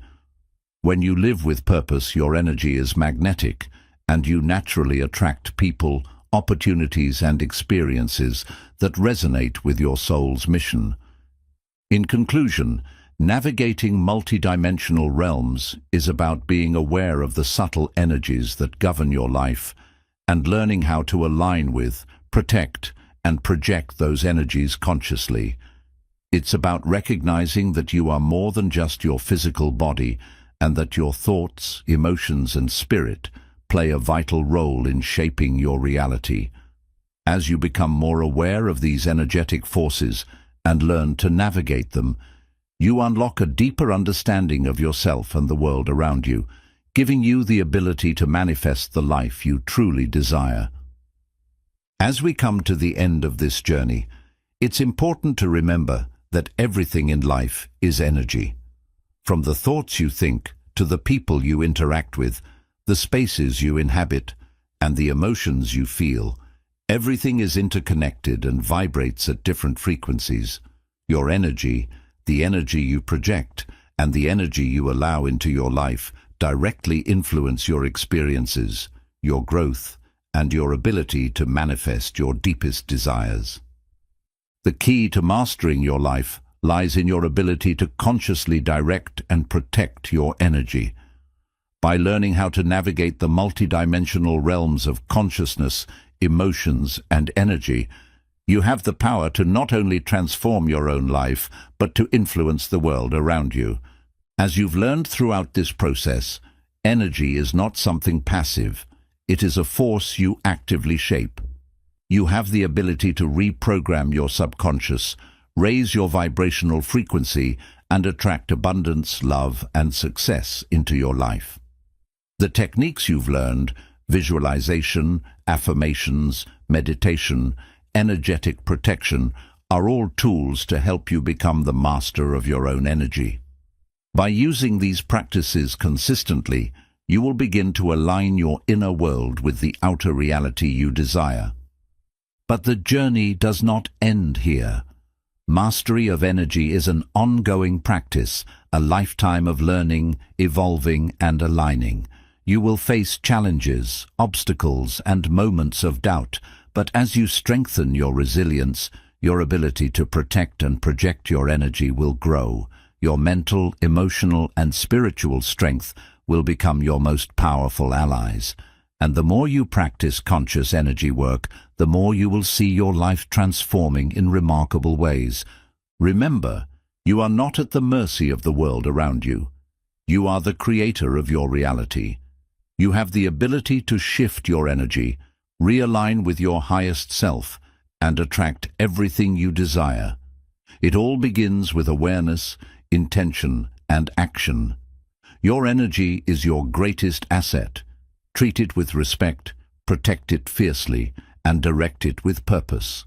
When you live with purpose, your energy is magnetic, and you naturally attract people, opportunities, and experiences that resonate with your soul's mission. In conclusion, navigating multidimensional realms is about being aware of the subtle energies that govern your life and learning how to align with, protect, and project those energies consciously. It's about recognizing that you are more than just your physical body and that your thoughts, emotions, and spirit play a vital role in shaping your reality. As you become more aware of these energetic forces and learn to navigate them, you unlock a deeper understanding of yourself and the world around you, giving you the ability to manifest the life you truly desire. As we come to the end of this journey, it's important to remember that everything in life is energy. From the thoughts you think to the people you interact with, the spaces you inhabit, and the emotions you feel, everything is interconnected and vibrates at different frequencies. Your energy, the energy you project, and the energy you allow into your life directly influence your experiences, your growth, and your ability to manifest your deepest desires. The key to mastering your life lies in your ability to consciously direct and protect your energy. By learning how to navigate the multidimensional realms of consciousness, emotions, and energy, you have the power to not only transform your own life, but to influence the world around you. As you've learned throughout this process, energy is not something passive. It is a force you actively shape. You have the ability to reprogram your subconscious, raise your vibrational frequency, and attract abundance, love, and success into your life. The techniques you've learned, visualization, affirmations, meditation, energetic protection, are all tools to help you become the master of your own energy. By using these practices consistently, you will begin to align your inner world with the outer reality you desire. But the journey does not end here. Mastery of energy is an ongoing practice, a lifetime of learning, evolving, and aligning. You will face challenges, obstacles, and moments of doubt, but as you strengthen your resilience, your ability to protect and project your energy will grow. Your mental, emotional, and spiritual strength will become your most powerful allies. And the more you practice conscious energy work, the more you will see your life transforming in remarkable ways. Remember, you are not at the mercy of the world around you. You are the creator of your reality. You have the ability to shift your energy, realign with your highest self, and attract everything you desire. It all begins with awareness, intention, and action. Your energy is your greatest asset. Treat it with respect, protect it fiercely, and direct it with purpose.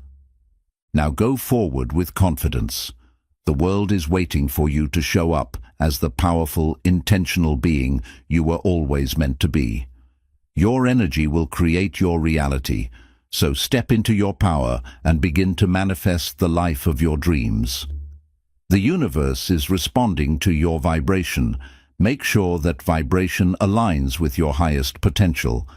Now go forward with confidence. The world is waiting for you to show up as the powerful, intentional being you were always meant to be. Your energy will create your reality, so step into your power and begin to manifest the life of your dreams. The universe is responding to your vibration. Make sure that vibration aligns with your highest potential